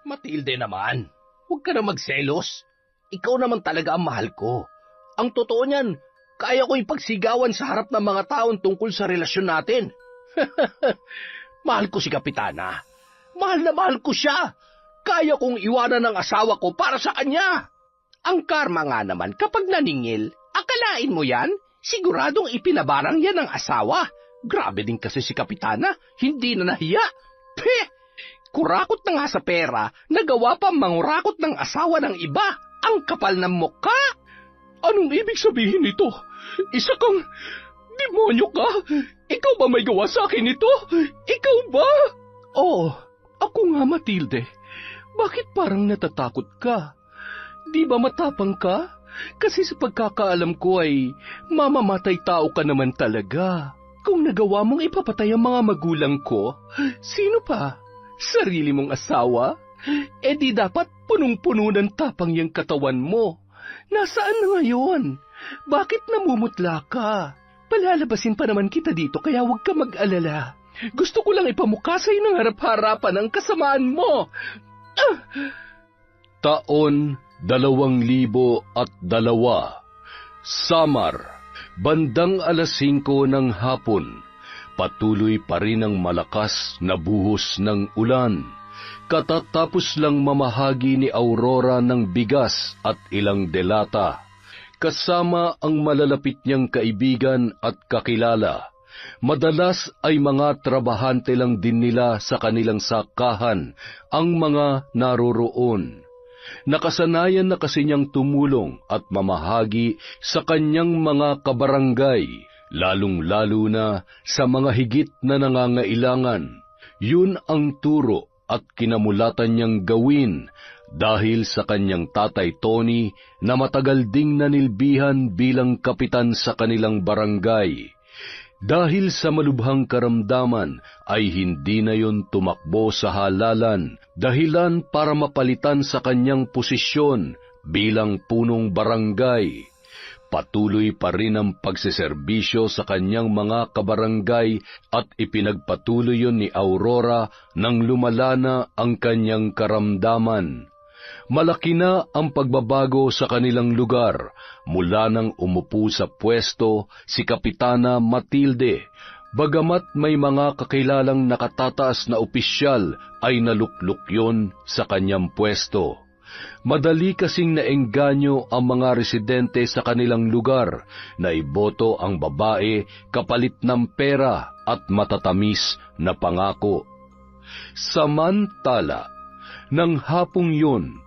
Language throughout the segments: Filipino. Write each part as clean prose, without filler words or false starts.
Matilde naman, huwag ka na magselos. Ikaw naman talaga ang mahal ko. Ang totoo niyan, kaya ko ipagsigawan sa harap ng mga taon tungkol sa relasyon natin. Mahal ko si Kapitana. Mahal na mahal ko siya. Kaya kong iwanan ng asawa ko para sa kanya. Ang karma nga naman kapag naningil, akalain mo yan? Siguradong ipinabarang yan ng asawa. Grabe din kasi si Kapitana, hindi na nahiya. Peh! Kurakot na nga sa pera, nagawa pa mangurakot ng asawa ng iba. Ang kapal ng mukha! Anong ibig sabihin nito? Isa kang demonyo ka? Ikaw ba may gawa sa akin ito? Ikaw ba? Oo, ako nga, Matilde. Bakit parang natatakot ka? Di ba matapang ka? Kasi sa pagkakaalam ko ay mamamatay tao ka naman talaga. Kung nagawa mong ipapatay ang mga magulang ko, sino pa? Sarili mong asawa? Eh di dapat punong-puno ng tapang yung katawan mo. Nasaan na ngayon? Bakit namumutla ka? Palalabasin pa naman kita dito kaya huwag ka mag-alala. Gusto ko lang ipamukha sa'yo ng harap-harapan ang kasamaan mo. Taon 2002. Samar, bandang 5:00 ng hapon. Patuloy pa rin ang malakas na buhos ng ulan. Katatapos lang mamahagi ni Aurora ng bigas at ilang delata. Kasama ang malalapit niyang kaibigan at kakilala. Madalas ay mga trabahante lang din nila sa kanilang sakahan ang mga naroroon. Nakasanayan na kasi niyang tumulong at mamahagi sa kanyang mga kabarangay, lalong-lalo na sa mga higit na nangangailangan. Yun ang turo at kinamulatan niyang gawin dahil sa kanyang tatay Tony na matagal ding nanilbihan bilang kapitan sa kanilang barangay. Dahil sa malubhang karamdaman ay hindi na yon tumakbo sa halalan, dahilan para mapalitan sa kanyang posisyon bilang punong barangay. Patuloy pa rin ang pagseserbisyo sa kanyang mga kabarangay at ipinagpatuloy yon ni Aurora nang lumala na ang kanyang karamdaman. Malaki na ang pagbabago sa kanilang lugar mula nang umupo sa pwesto si Kapitana Matilde. Bagamat may mga kakilalang nakatataas na opisyal ay naluklok yon sa kanyang pwesto. Madali kasing naengganyo ang mga residente sa kanilang lugar na iboto ang babae kapalit ng pera at matatamis na pangako. Samantala, nang hapong yun,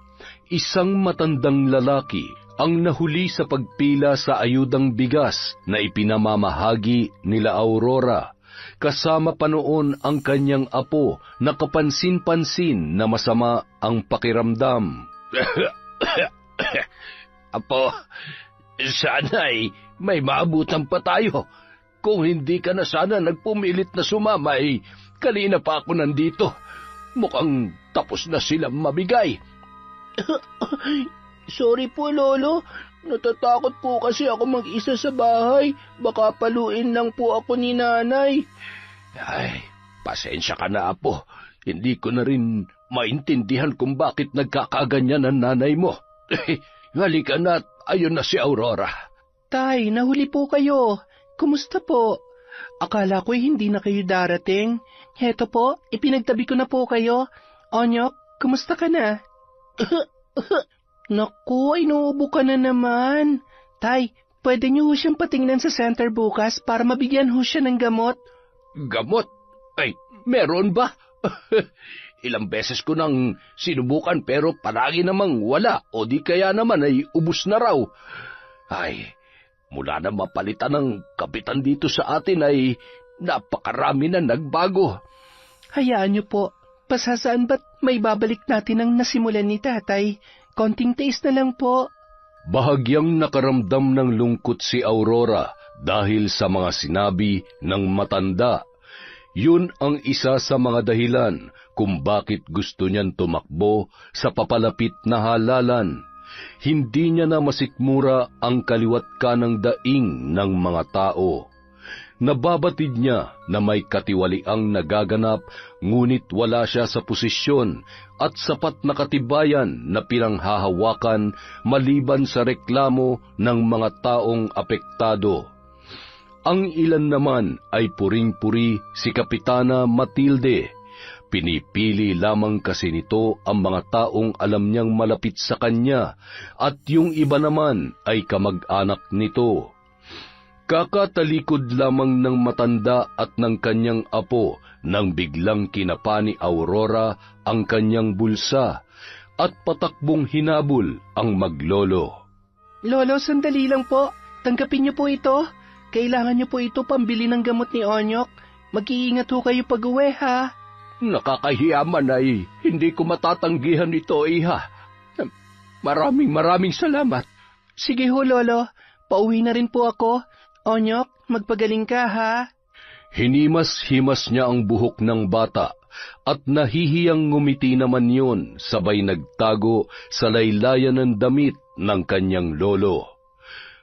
isang matandang lalaki ang nahuli sa pagpila sa ayudang bigas na ipinamamahagi nila Aurora. Kasama pa noon ang kanyang apo na kapansin-pansin na masama ang pakiramdam. Apo, sana'y may maabutan pa tayo. Kung hindi ka na sana nagpumilit na sumama, kanina pa ako nandito. Mukhang tapos na silang mabigay. Sorry po, Lolo. Natatakot po kasi ako mag-isa sa bahay. Baka paluin lang po ako ni Nanay. Ay, pasensya ka na, Apo. Hindi ko na rin maintindihan kung bakit nagkakaganyan ang nanay mo. Halika na at ayun na si Aurora. Tay, nahuli po kayo. Kumusta po? Akala ko'y hindi na kayo darating. Heto po, ipinagtabi ko na po kayo. Onyok, kumusta ka na? Naku, inuubo ka na naman. Tay, pwede niyo ho siyang patingnan sa center bukas para mabigyan ho siya ng gamot. Gamot? Ay, meron ba? Ilang beses ko nang sinubukan pero palagi namang wala o di kaya naman ay ubos na raw. Ay, mula na mapalitan ng kapitan dito sa atin ay napakarami na nagbago. Hayaan niyo po, pasasaan ba't may babalik natin ang nasimulan ni Tatay? Konting tiis na lang po. Bahagyang nakaramdam ng lungkot si Aurora dahil sa mga sinabi ng matanda. Yun ang isa sa mga dahilan kung bakit gusto niyan tumakbo sa papalapit na halalan. Hindi niya na masikmura ang kaliwat kanang daing ng mga tao. Nababatid niya na may katiwaliang nagaganap, ngunit wala siya sa posisyon at sapat na katibayan na pinanghahawakan maliban sa reklamo ng mga taong apektado. Ang ilan naman ay puring-puri si Kapitana Matilde. Pinipili lamang kasi nito ang mga taong alam niyang malapit sa kanya at yung iba naman ay kamag-anak nito. Kakatalikod lamang ng matanda at ng kanyang apo nang biglang kinapa ni Aurora ang kanyang bulsa at patakbong hinabol ang maglolo. Lolo, sandali lang po. Tanggapin niyo po ito. Kailangan niyo po ito pambili ng gamot ni Onyok. Mag-iingat ho kayo pag-uwi, ha? Nakakahiya man ay hindi ko matatanggihan ito, iha. Maraming salamat. Sige ho, Lolo. Pauwi na rin po ako. Onyok, magpagaling ka, ha? Hinimas-himas niya ang buhok ng bata at nahihiyang ngumiti naman yun, sabay nagtago sa laylayan ng damit ng kanyang lolo.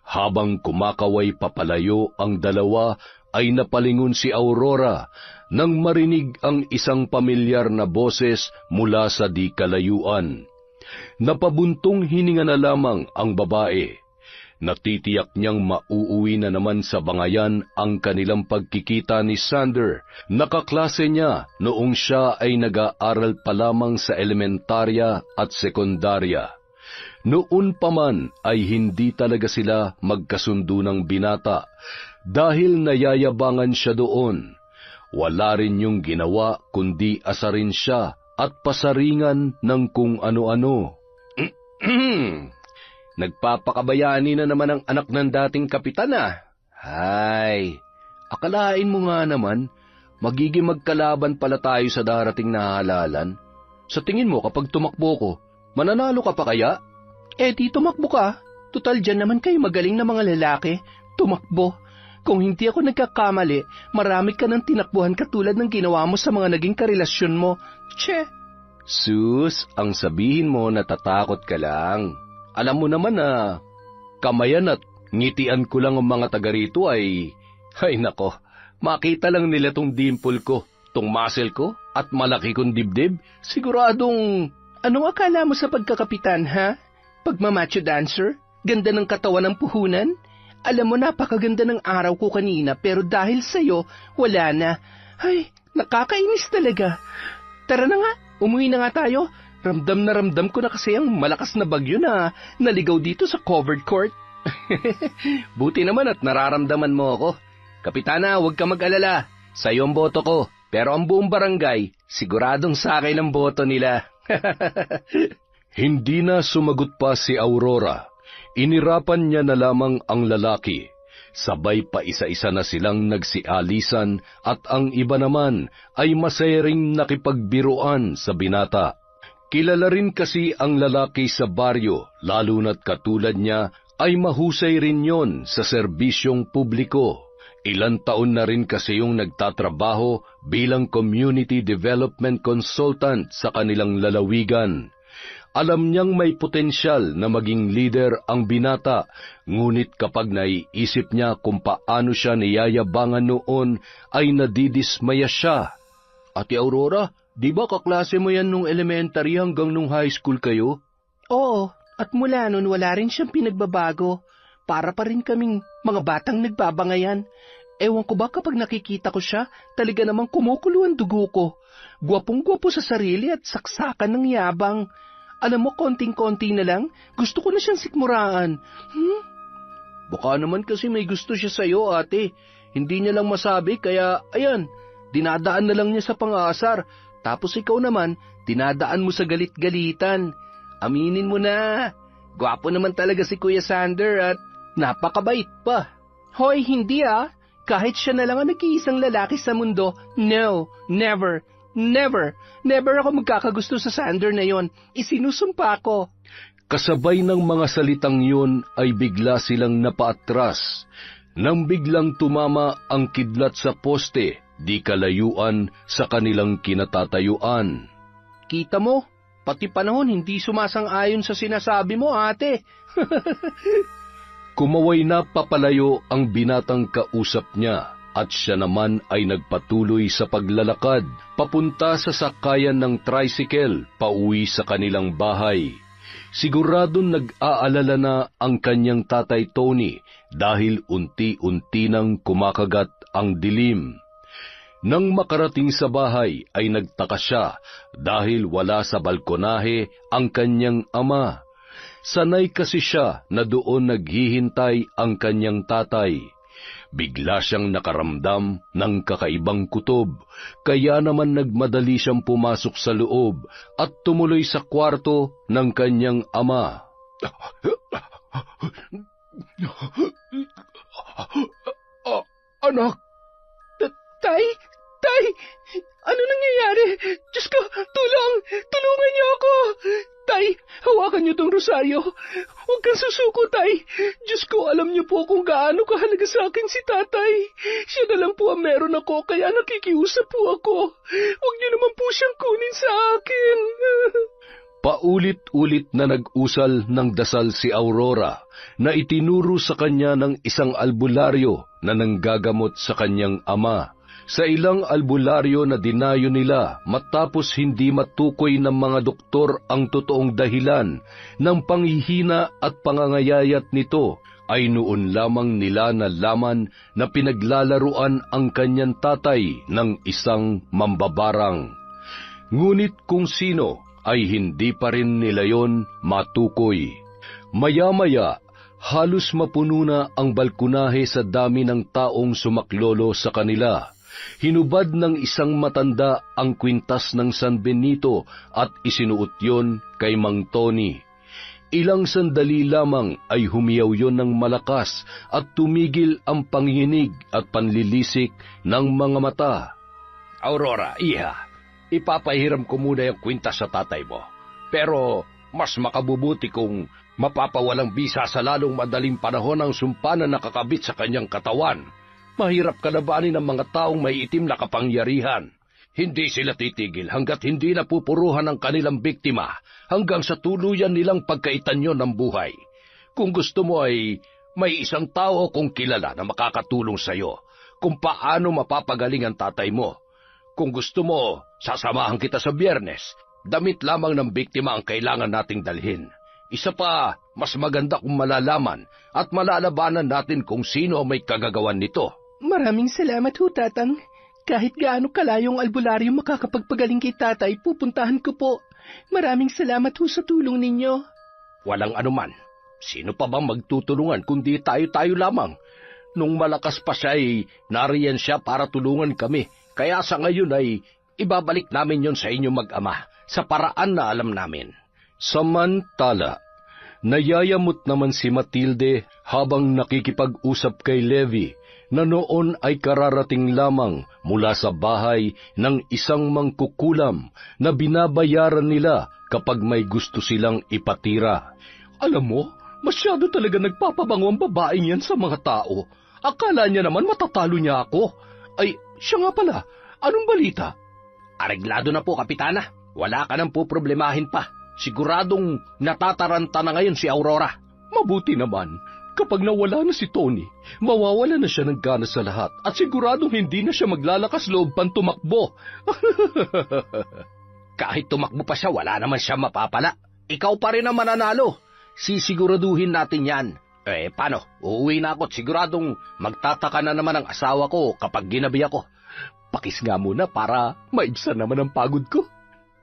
Habang kumakaway papalayo ang dalawa, ay napalingon si Aurora nang marinig ang isang pamilyar na boses mula sa di kalayuan. Napabuntong hininga na lamang ang babae. Natitiyak niyang mauuwi na naman sa bangayan ang kanilang pagkikita ni Sander. Nakaklase niya noong siya ay nag-aaral pa lamang sa elementarya at sekundarya. Noon pa man ay hindi talaga sila magkasundo ng binata dahil nayayabangan siya doon. Wala rin yung ginawa kundi asarin siya at pasaringan ng kung ano-ano. Nagpapakabayani na naman ang anak ng dating kapitan, ah. Hay, akalain mo nga naman, magiging magkalaban pala tayo sa darating na halalan. Sa tingin mo kapag tumakbo ko, mananalo ka pa kaya? Di tumakbo ka. Tutal dyan naman kayo magaling na mga lalaki. Tumakbo. Kung hindi ako nagkakamali, marami ka ng tinakbuhan katulad ng ginawa mo sa mga naging karelasyon mo. Tse! Sus, ang sabihin mo natatakot ka lang. Alam mo naman na kamayan at ngitian ko lang ang mga taga rito ay nako, makita lang nila tong dimple ko, tong muscle ko, at malaki kong dibdib, siguradong... Anong akala mo sa pagkakapitan, ha? Pagmamacho dancer? Ganda ng katawan ng puhunan? Alam mo, napakaganda ng araw ko kanina, pero dahil sa'yo, wala na. Ay, nakakainis talaga. Tara na nga, umuwi na nga tayo. Ramdam na ramdam ko na kasi ang malakas na bagyo na naligaw dito sa covered court. Buti naman at nararamdaman mo ako. Kapitana, huwag ka mag-alala. Sa'yo ang boto ko. Pero ang buong barangay, siguradong sa akin ang boto nila. Hindi na sumagot pa si Aurora. Inirapan niya na lamang ang lalaki. Sabay pa isa-isa na silang nagsialisan at ang iba naman ay masaya ring nakipagbiruan sa binata. Kilala rin kasi ang lalaki sa baryo, lalo na't katulad niya ay mahusay rin yon sa serbisyong publiko. Ilang taon na rin kasi yung nagtatrabaho bilang community development consultant sa kanilang lalawigan. Alam niyang may potensyal na maging leader ang binata, ngunit kapag naiisip niya kung paano siya niyayabangan noon, ay nadidismaya siya. Ate Aurora, di ba kaklase mo yan nung elementary hanggang nung high school kayo? Oo, at mula nun wala rin siyang pinagbabago. Para pa rin kaming mga batang nagbabangayan. Ewan ko ba kapag nakikita ko siya, talaga namang kumukulo ang dugo ko. Gwapong-gwapo sa sarili at saksakan ng yabang. Alam mo, konting-konti na lang, gusto ko na siyang sikmuraan. Baka naman kasi may gusto siya sa'yo, ate. Hindi niya lang masabi, kaya, ayan, dinadaan na lang niya sa pang-aasar. Tapos ikaw naman, dinadaan mo sa galit-galitan. Aminin mo na, gwapo naman talaga si Kuya Sander at napakabait pa. Hoy, hindi ah. Kahit siya na lang ang nag-iisang lalaki sa mundo, no, never. Never ako magkakagusto sa Sander na yon. Isinusumpa ko. Kasabay ng mga salitang yun ay bigla silang napaatras. Nang biglang tumama ang kidlat sa poste, di kalayuan sa kanilang kinatatayuan. Kita mo, pati panahon hindi sumasang-ayon sa sinasabi mo, ate. Kumaway na papalayo ang binatang kausap niya. at siya naman ay nagpatuloy sa paglalakad papunta sa sakayan ng tricycle pauwi sa kanilang bahay. Siguradong nag-aalala na ang kanyang tatay Tony dahil unti-unti nang kumakagat ang dilim. Nang makarating sa bahay ay nagtaka siya dahil wala sa balkonahe ang kanyang ama. Sanay kasi siya na doon naghihintay ang kanyang tatay. Bigla siyang nakaramdam ng kakaibang kutob, kaya naman nagmadali siyang pumasok sa loob at tumuloy sa kwarto ng kanyang ama. Anak! Tay! Tay! Ano nangyayari? Diyos ko, tulong! Tulungan niyo ako! Tay, hawakan niyo tong rosaryo. Huwag kang susuko, Tay. Diyos ko, alam niyo po kung gaano kahalaga sa akin si Tatay. Siya na lang po ang meron ako, kaya nakikiusap po ako. Huwag niyo naman po siyang kunin sa akin. Paulit-ulit na nag-usal ng dasal si Aurora na itinuro sa kanya ng isang albularyo na nanggagamot sa kanyang ama. Sa ilang albularyo na dinayo nila matapos hindi matukoy ng mga doktor ang totoong dahilan ng panghihina at pangangayayat nito, ay noon lamang nila nalaman na pinaglalaruan ang kanyang tatay ng isang mambabarang. Ngunit kung sino ay hindi pa rin nila yon matukoy. Maya-maya, halos mapuno na ang balkonahe sa dami ng taong sumaklolo sa kanila. Hinubad ng isang matanda ang kwintas ng San Benito at isinuot yon kay Mang Tony. Ilang sandali lamang ay humiyaw yon ng malakas at tumigil ang panginginig at panlilisik ng mga mata. Aurora, iha, ipapahiram ko muna yung kwintas sa tatay mo. Pero mas makabubuti kung mapapawalang bisa sa lalong madaling panahon ang sumpa na nakakabit sa kanyang katawan. Mahirap kalabanin ng mga taong may itim na kapangyarihan. Hindi sila titigil hanggat hindi napupuruhan ang kanilang biktima hanggang sa tuluyan nilang pagkaitanyo ng buhay. Kung gusto mo ay may isang tao kong kilala na makakatulong sa iyo kung paano mapapagaling ang tatay mo. Kung gusto mo, sasamahan kita sa Biyernes. Damit lamang ng biktima ang kailangan nating dalhin. Isa pa, mas maganda kung malalaman at malalabanan natin kung sino ang may kagagawan nito. Maraming salamat ho, Tatang. Kahit gaano kalayong albularyo makakapagpagaling kay Tatay, pupuntahan ko po. Maraming salamat ho sa tulong ninyo. Walang anuman. Sino pa bang magtutulungan kundi tayo-tayo lamang? Nung malakas pa siya ay nariyan siya para tulungan kami. Kaya sa ngayon ay ibabalik namin yon sa inyo mag-ama sa paraan na alam namin. Samantala, nayayamot naman si Matilde habang nakikipag-usap kay Levi na noon ay kararating lamang mula sa bahay ng isang mangkukulam na binabayaran nila kapag may gusto silang ipatira. Alam mo, masyado talaga nagpapabango ang babaeng yan sa mga tao. Akala niya naman matatalo niya ako. Ay, siya nga pala, anong balita? Areglado na po, Kapitana. Wala ka nang poproblemahin pa. Siguradong natataranta na ngayon si Aurora. Mabuti naman. Kapag nawala na si Tony, mawawala na siya ng gana sa lahat at siguradong hindi na siya maglalakas loob pang tumakbo. Kahit tumakbo pa siya, wala naman siya mapapala. Ikaw pa rin ang mananalo. Sisiguraduhin natin yan. Paano? Uuwi na ako at siguradong magtataka na naman ang asawa ko kapag ginabi ako. Pakis nga muna para maibsan naman ang pagod ko.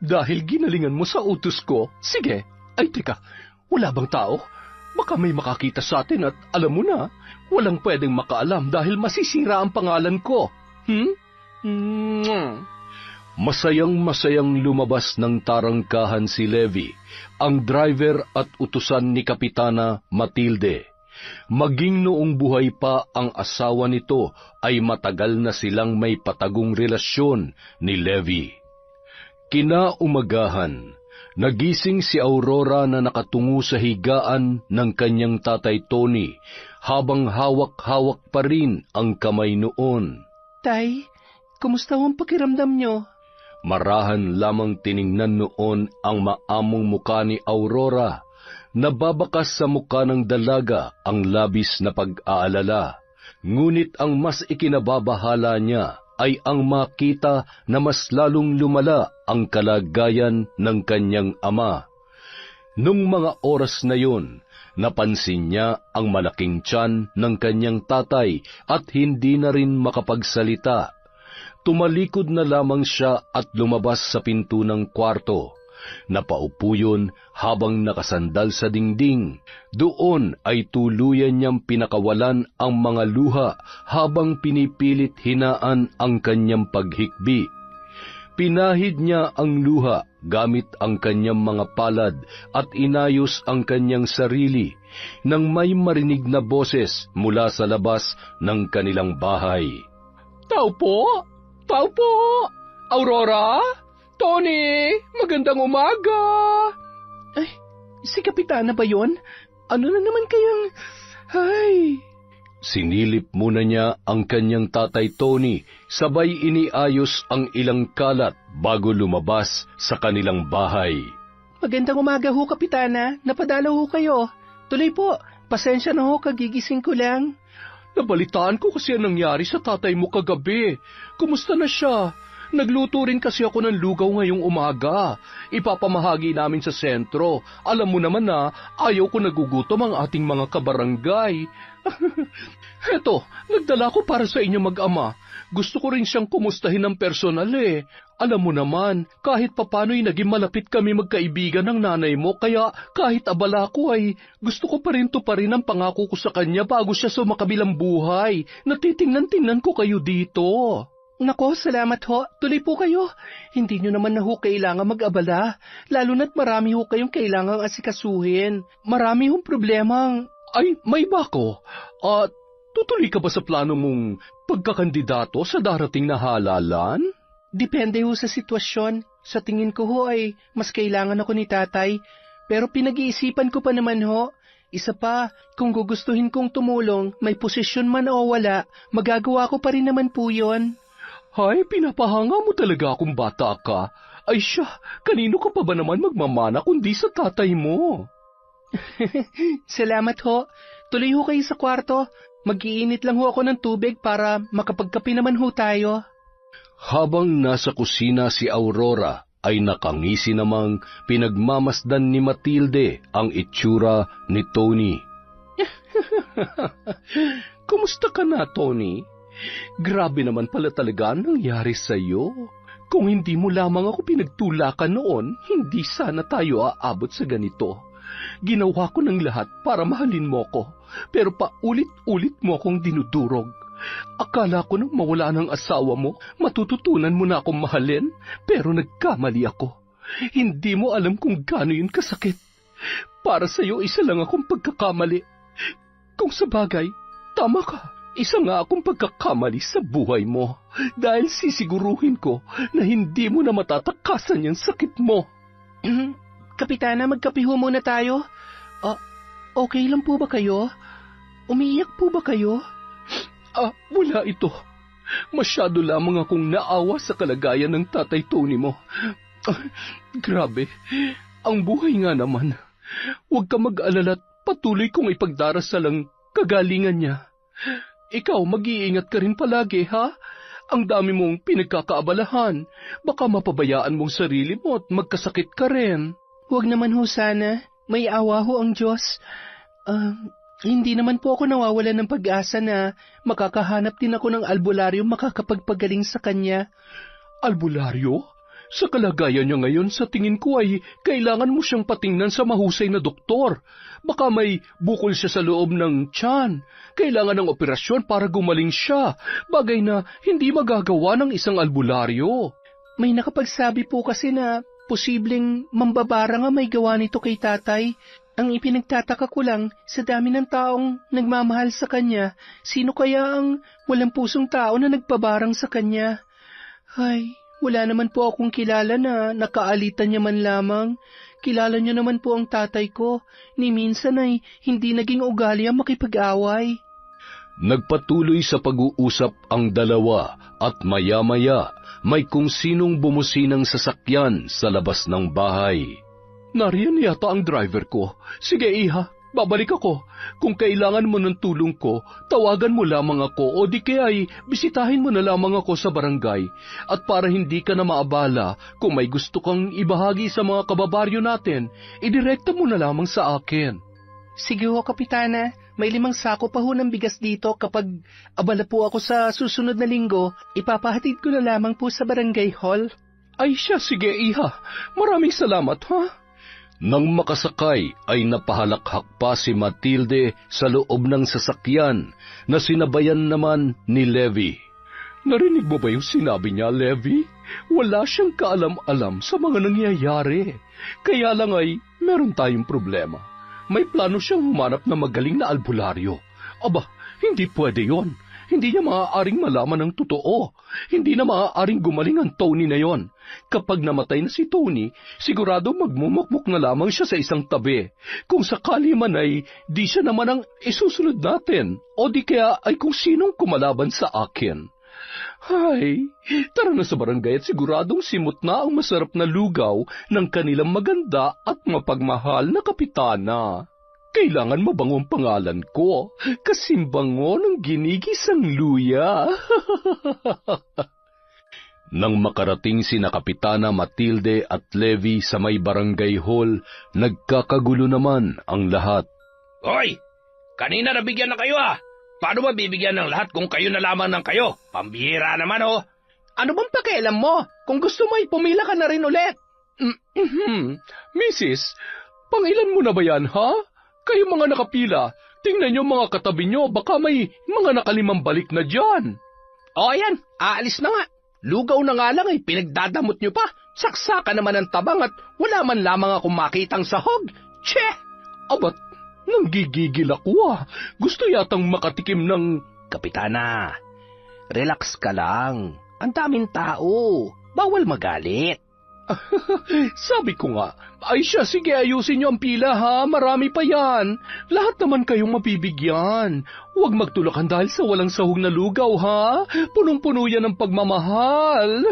Dahil ginalingan mo sa utos ko, sige. Ay teka, wala bang tao? Baka may makakita sa atin at alam mo na, walang pwedeng makaalam dahil masisira ang pangalan ko. Masayang-masayang lumabas ng tarangkahan si Levi, ang driver at utusan ni Kapitana Matilde. Maging noong buhay pa ang asawa nito ay matagal na silang may patagong relasyon ni Levi. Kinaumagahan, nagising si Aurora na nakatungo sa higaan ng kanyang tatay Tony habang hawak-hawak pa rin ang kamay noon. Tay, kumusta ang pakiramdam niyo? Marahan lamang tiningnan noon ang maamong muka ni Aurora. Nababakas sa muka ng dalaga ang labis na pag-aalala. Ngunit ang mas ikinababahala niya ay ang makita na mas lalong lumala ang kalagayan ng kanyang ama. Nung mga oras na yun, napansin niya ang malaking tiyan ng kanyang tatay at hindi na rin makapagsalita. Tumalikod na lamang siya at lumabas sa pinto ng kwarto. Napaupo yun habang nakasandal sa dingding. Doon ay tuluyan niyang pinakawalan ang mga luha habang pinipilit hinaan ang kanyang paghikbi. Pinahid niya ang luha gamit ang kanyang mga palad at inayos ang kanyang sarili nang may marinig na boses mula sa labas ng kanilang bahay. Tao po! Tao po! Aurora? Tony! Magandang umaga! Ay, si Kapitana ba yun? Ano na naman kayang... Ay... Sinilip muna niya ang kanyang tatay Tony, sabay iniayos ang ilang kalat bago lumabas sa kanilang bahay. Magandang umaga ho, Kapitana. Napadala ho kayo. Tuloy po, pasensya na ho, kagigising ko lang. Nabalitaan ko kasi ang nangyari sa tatay mo kagabi. Kumusta na siya? Nagluto rin kasi ako ng lugaw ngayong umaga. Ipapamahagi namin sa sentro. Alam mo naman na ayaw ko nagugutom ang ating mga kabarangay. Heto, nagdala ko para sa inyo mag-ama. Gusto ko rin siyang kumustahin ng personal eh. Alam mo naman, kahit papano'y naging malapit kami magkaibigan ng nanay mo, kaya kahit abala ko ay gusto ko pa rin tuparin ang pangako ko sa kanya bago siya sumakabilang buhay. Natitingnan-tingnan ko kayo dito. Nako, salamat ho. Tuloy po kayo. Hindi nyo naman na ho kailangan mag-abala. Lalo na't marami ho kayong kailangang asikasuhin. Marami hong problemang... Ay, may bako. Tutuloy ka ba sa plano mong pagkakandidato sa darating na halalan? Depende ho sa sitwasyon. Sa tingin ko ho ay mas kailangan ako ni tatay. Pero pinag-iisipan ko pa naman ho. Isa pa, kung gugustuhin kong tumulong, may posisyon man o wala, magagawa ko pa rin naman po yon. Hay, pinapahanga mo talaga akong bata ka. Ay siya, kanino ka pa ba naman magmamana kundi sa tatay mo? Salamat ho. Tuloy ho kayo sa kwarto. Mag-iinit lang ho ako ng tubig para makapagkape naman ho tayo. Habang nasa kusina si Aurora, ay nakangisi namang pinagmamasdan ni Matilde ang itsura ni Tony. Kumusta ka na, Tony? Grabe naman pala talaga ang nangyari sa'yo. Kung hindi mo lamang ako pinagtulakan noon, hindi sana tayo aabot sa ganito. Ginawa ko ng lahat para mahalin mo ko, pero paulit-ulit mo akong dinudurog. Akala ko nang mawala ng asawa mo, matututunan mo na akong mahalin, pero nagkamali ako. Hindi mo alam kung gaano yun kasakit. Para sa'yo, isa lang akong pagkakamali. Kung sa bagay, tama ka. Isa nga akong pagkakamali sa buhay mo dahil sisiguruhin ko na hindi mo na matatakasan yung sakit mo. Kapitana, magkape ho muna tayo. Okay lang po ba kayo? Umiiyak po ba kayo? Wala ito. Masyado lamang akong naawa sa kalagayan ng tatay Tony mo. Grabe, ang buhay nga naman. Huwag ka mag-alala at patuloy kong ipagdarasal ang kagalingan niya. Ikaw, mag-iingat ka rin palagi, ha? Ang dami mong pinagkakaabalahan. Baka mapabayaan mong sarili mo at magkasakit ka rin. Huwag naman ho sana. May awa ho ang Diyos. Hindi naman po ako nawawalan ng pag-asa na makakahanap din ako ng albularyo makakapagpagaling sa kanya. Albularyo? Sa kalagayan niya ngayon, sa tingin ko ay kailangan mo siyang patingnan sa mahusay na doktor. Baka may bukol siya sa loob ng tiyan. Kailangan ng operasyon para gumaling siya, bagay na hindi magagawa ng isang albularyo. May nakapagsabi po kasi na posibleng mambabara nga may gawa nito kay tatay. Ang ipinagtataka ko lang, sa dami ng taong nagmamahal sa kanya, sino kaya ang walang pusong tao na nagpabarang sa kanya? Ay, wala naman po akong kilala na nakaalitan niya man lamang. Kilala niya naman po ang tatay ko. Ni minsan ay hindi naging ugali ang makipag-away. Nagpatuloy sa pag-uusap ang dalawa at maya-maya may kung sinong bumusinang sasakyan sa labas ng bahay. Nariyan yata ang driver ko. Sige, iha, babalik ako. Kung kailangan mo ng tulong ko, tawagan mo lamang ako o di kaya'y bisitahin mo na lamang ako sa barangay. At para hindi ka na maabala, kung may gusto kang ibahagi sa mga kababaryo natin, idirekta mo na lamang sa akin. Sige ho, Kapitana. May 5 sako pa ho ng bigas dito. Kapag abala po ako sa susunod na linggo, ipapahatid ko na lamang po sa barangay hall. Ay siya, sige iha. Maraming salamat ha. Nang makasakay ay napahalakhak pa si Matilde sa loob ng sasakyan na sinabayan naman ni Levi. Narinig mo ba yung sinabi niya, Levi? Wala siyang kaalam-alam sa mga nangyayari. Kaya lang ay meron tayong problema. May plano siyang humanap na magaling na albularyo. Aba, hindi pwede yon. Hindi niya maaaring malaman ang totoo. Hindi na maaaring gumaling ang Tony na yon. Kapag namatay na si Tony, sigurado magmumukmuk na lamang siya sa isang tabi. Kung sakali man ay di siya naman ang isusunod natin. O di kaya ay kung sinong kumalaban sa akin. Hay, tara na sa barangay at siguradong simot na ang masarap na lugaw ng kanilang maganda at mapagmahal na kapitana. Kailangan mabango ang pangalan ko, kasimbango ng ginigisang luya. Nang makarating sina Kapitana Matilde at Levi sa may barangay hall, nagkakagulo naman ang lahat. Hoy! Kanina nabigyan na kayo Paano ba bibigyan ng lahat kung kayo na lamang ng kayo? Pambihira naman Ano bang pakialam mo? Kung gusto mo ay pumila ka na rin ulit. Mrs., pangilan mo na ba yan, ha? Kayo mga nakapila, tingnan niyo mga katabi niyo, baka may mga nakalimang balik na dyan. O yan, aalis na nga. Lugaw na nga lang ay pinagdadamot niyo pa. Saksakan naman ang tabang at wala man lamang akong makitang sahog. Tse! Abat, nanggigigil ako Gusto yatang makatikim ng... Kapitana, relax ka lang. Ang daming tao. Bawal magalit. Sabi ko nga, ay siya, sige ayusin niyo ang pila ha, marami pa yan. Lahat naman kayong mabibigyan. Huwag magtulakan dahil sa walang sahog na lugaw ha, punong-puno yan ng pagmamahal.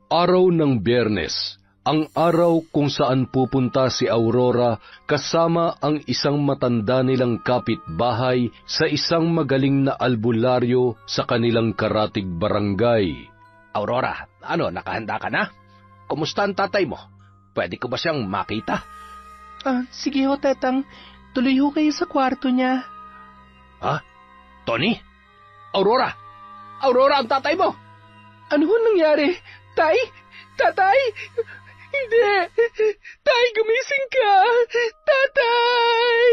Araw ng Biyernes, ang araw kung saan pupunta si Aurora kasama ang isang matanda nilang kapitbahay sa isang magaling na albularyo sa kanilang karatig barangay. Aurora, nakahanda ka na? Kumusta ang tatay mo? Pwede ko ba siyang makita? Sige ho, Tetang. Tuloy ho kayo sa kwarto niya. Tony? Aurora! Aurora, ang tatay mo! Ano ho nangyari? Tay? Tatay? Hindi! Tay, gumising ka! Tatay!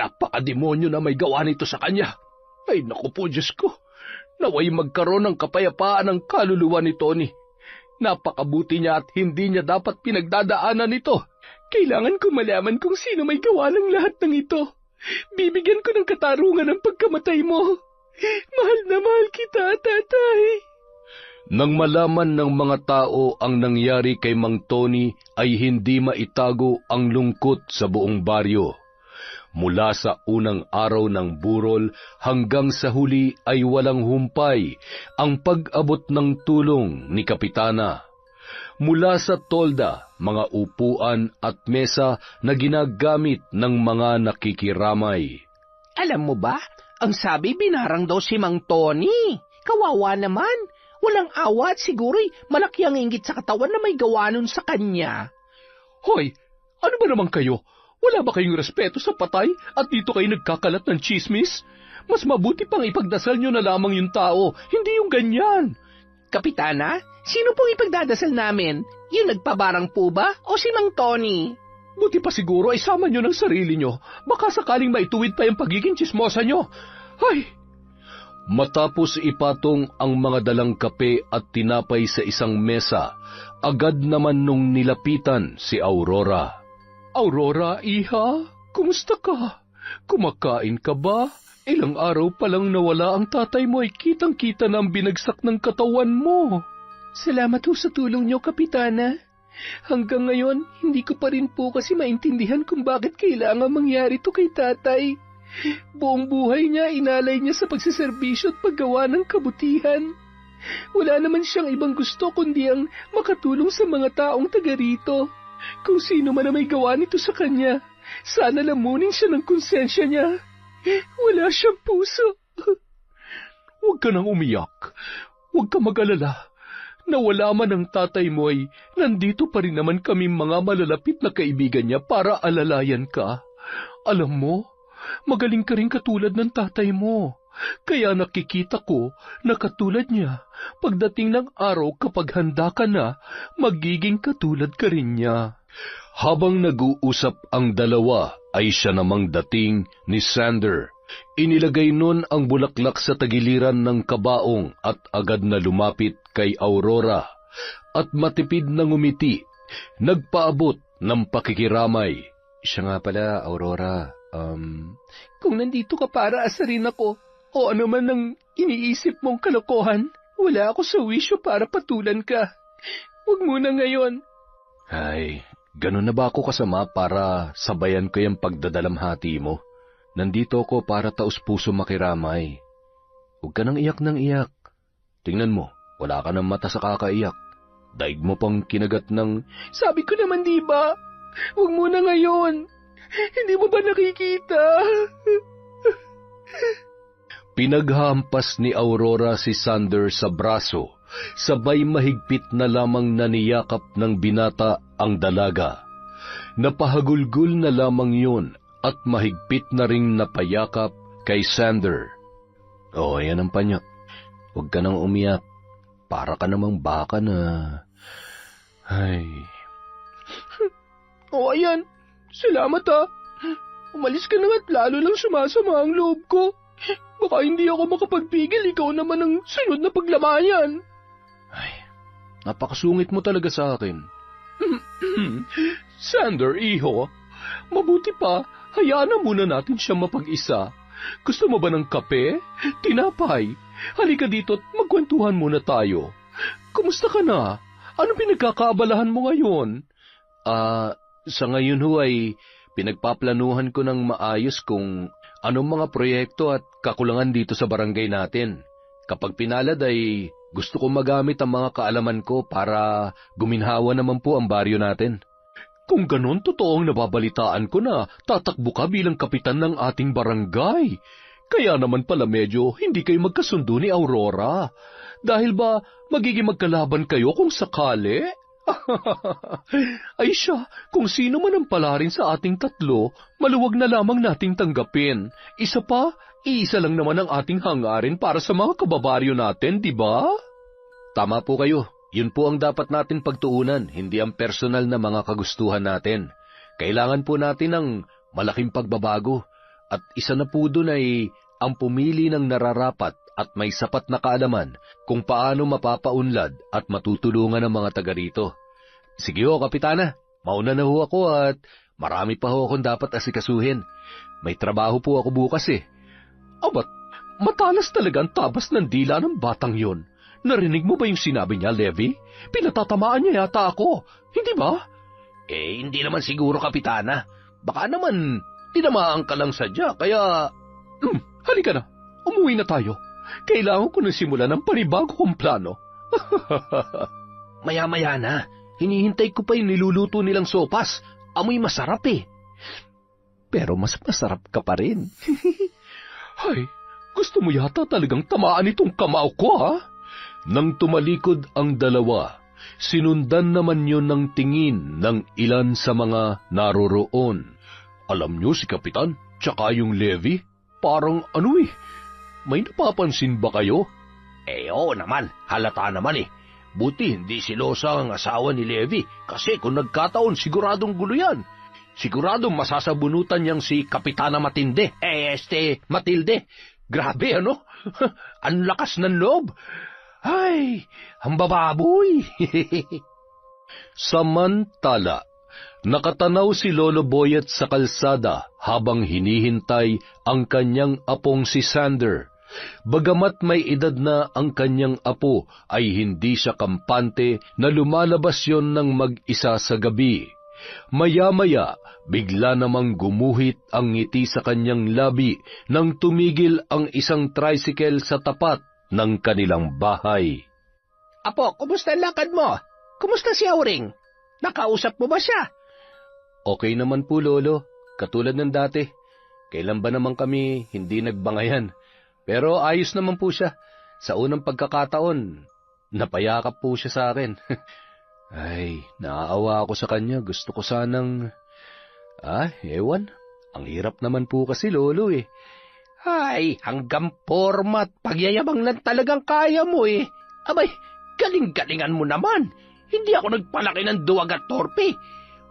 Napakademonyo na may gawa nito sa kanya. Ay, naku po, Diyos ko. Naway magkaroon ng kapayapaan ang kaluluwa ni Tony. Napakabuti niya at hindi niya dapat pinagdadaanan ito. Kailangan ko malaman kung sino may gawa ng lahat ng ito. Bibigyan ko ng katarungan ang pagkamatay mo. Mahal na mahal kita, tatay. Nang malaman ng mga tao ang nangyari kay Mang Tony ay hindi maitago ang lungkot sa buong baryo. Mula sa unang araw ng burol hanggang sa huli ay walang humpay ang pag-abot ng tulong ni Kapitana. Mula sa tolda, mga upuan at mesa na ginagamit ng mga nakikiramay. Alam mo ba, ang sabi binarang daw si Mang Tony. Kawawa naman. Walang awa at siguro'y malaki ang inggit sa katawan na may gawa nun sa kanya. Hoy, ano ba naman kayo? Wala ba kayong respeto sa patay at dito kayo nagkakalat ng chismis? Mas mabuti pang ipagdasal nyo na lamang yung tao, hindi yung ganyan. Kapitana, sino pong ipagdadasal namin? Yung nagpabarang po ba o si Mang Tony? Buti pa siguro ay sama nyo ng sarili nyo. Baka sakaling maituwid pa yung pagiging chismosa nyo. Ay! Matapos ipatong ang mga dalang kape at tinapay sa isang mesa, agad naman nung nilapitan si Aurora. Aurora, iha, kumusta ka? Kumakain ka ba? Ilang araw pa lang nawala ang tatay mo ay kitang-kita na ang binagsak ng katawan mo. Salamat ho sa tulong niyo, Kapitana. Hanggang ngayon, hindi ko pa rin po kasi maintindihan kung bakit kailangan mangyari to kay tatay. Buong buhay niya, inalay niya sa pagsiservisyo at paggawa ng kabutihan. Wala naman siyang ibang gusto kundi ang makatulong sa mga taong taga rito. Kung sino man na may gawa nito sa kanya, sana lamunin siya ng konsensya niya. Wala siyang puso. Huwag ka nang umiyak. Huwag ka mag-alala. Nawala man ang tatay mo ay nandito pa rin naman kami mga malalapit na kaibigan niya para alalayan ka. Alam mo, magaling ka rin katulad ng tatay mo. Kaya nakikita ko na katulad niya, pagdating ng araw kapag handa ka na, magiging katulad ka rin niya. Habang nag-uusap ang dalawa, ay siya namang dating ni Sander. Inilagay nun ang bulaklak sa tagiliran ng kabaong at agad na lumapit kay Aurora at matipid na ngumiti, nagpaabot ng pakikiramay. Siya nga pala, Aurora, Kung nandito ka para asarin ako, o ano man ang iniisip mong kalokohan, wala ako sa wisyo para patulan ka. Huwag muna ngayon. Ay, ganun na ba ako kasama para sabayan ko yung pagdadalamhati mo? Nandito ako para taus-puso makiramay. Huwag ka nang iyak ng iyak. Tingnan mo, wala ka ng mata sa kakaiyak. Daig mo pang kinagat ng... Sabi ko naman di ba? Huwag muna ngayon. Hindi mo ba nakikita? Pinaghampas ni Aurora si Sander sa braso, sabay mahigpit na lamang naniyakap ng binata ang dalaga. Napahagulgul na lamang yun at mahigpit na ring napayakap kay Sander. Oh, yan ang panyak. Huwag ka nang umiyak. Para ka namang baka na... Ay... O ayan, salamat ha. Umalis ka na nga't lalo lang sumasama ang loob ko. Baka hindi ako makapagpigil, ikaw naman ang sunod na paglamayan. Ay, napakasungit mo talaga sa akin. Sander, iho, mabuti pa, hayaan na muna natin siya mapag-isa. Gusto mo ba ng kape? Tinapay? Halika dito at magkwentuhan muna tayo. Kumusta ka na? Anong pinagkakaabalahan mo ngayon? Sa ngayon ho ay pinagpaplanuhan ko ng maayos kung anong mga proyekto at kakulangan dito sa barangay natin. Kapag pinalad ay gusto kong magamit ang mga kaalaman ko para guminhawa naman po ang baryo natin. Kung ganon, totoong nababalitaan ko na tatakbo ka bilang kapitan ng ating barangay. Kaya naman pala medyo hindi kayo magkasundo ni Aurora. Dahil ba magiging magkalaban kayo kung sakali? Ay siya, kung sino man ang palarin sa ating tatlo, maluwag na lamang nating tanggapin. Isa pa, iisa lang naman ang ating hangarin para sa mga kababaryo natin, di ba? Tama po kayo. Yun po ang dapat natin pagtuunan, hindi ang personal na mga kagustuhan natin. Kailangan po natin ng malaking pagbabago. At isa na po dun ay ang pumili ng nararapat at may sapat na kaalaman kung paano mapapaunlad at matutulungan ang mga taga rito. Sige ho, Kapitana, mauna na ho ako at marami pa ho akong dapat asikasuhin. May trabaho po ako bukas eh. Abat, matalas talaga ang tabas ng dila ng batang yon. Narinig mo ba yung sinabi niya, Levi? Pinatatamaan niya yata ako, hindi ba? Hindi naman siguro, Kapitana. Baka naman tinamaan ka lang sadya, kaya... Halika na, umuwi na tayo. Kailangan ko na simulan ng panibago kong plano. Maya-maya na. Hinihintay ko pa yung niluluto nilang sopas. Amoy masarap eh. Pero mas masarap ka pa rin. Ay, gusto mo yata talagang tamaan itong kamao ko, ha? Nang tumalikod ang dalawa, sinundan naman yun ng tingin ng ilan sa mga naroroon. Alam niyo si Kapitan, tsaka yung Levi, parang may napapansin ba kayo? Oo naman, halata naman eh. Buti hindi silosa ang asawa ni Levi, kasi kung nagkataon siguradong gulo yan. Siguradong masasabunutan niyang si Kapitana Matinde. Matilde. Grabe ano? Ang lakas ng loob. Ay, ang bababoy. Samantala, nakatanaw si Lolo Boyet sa kalsada habang hinihintay ang kanyang apong si Sander. Bagamat may edad na ang kanyang apo, ay hindi siya kampante na lumalabas yon ng mag-isa sa gabi. Maya-maya, bigla namang gumuhit ang ngiti sa kanyang labi nang tumigil ang isang tricycle sa tapat ng kanilang bahay. Apo, kumusta ang lakad mo? Kumusta si Auring? Nakausap mo ba siya? Okay naman po, Lolo. Katulad ng dati. Kailan ba naman kami hindi nagbangayan? Pero ayos naman po siya. Sa unang pagkakataon, napayakap po siya sa akin. Ay, naaawa ako sa kanya. Gusto ko sanang... ewan. Ang hirap naman po kasi, Lolo eh. Ay, hanggang format, pagyayabang lang talagang kaya mo eh. Abay, galing-galingan mo naman. Hindi ako nagpalaki ng duwag at torpe.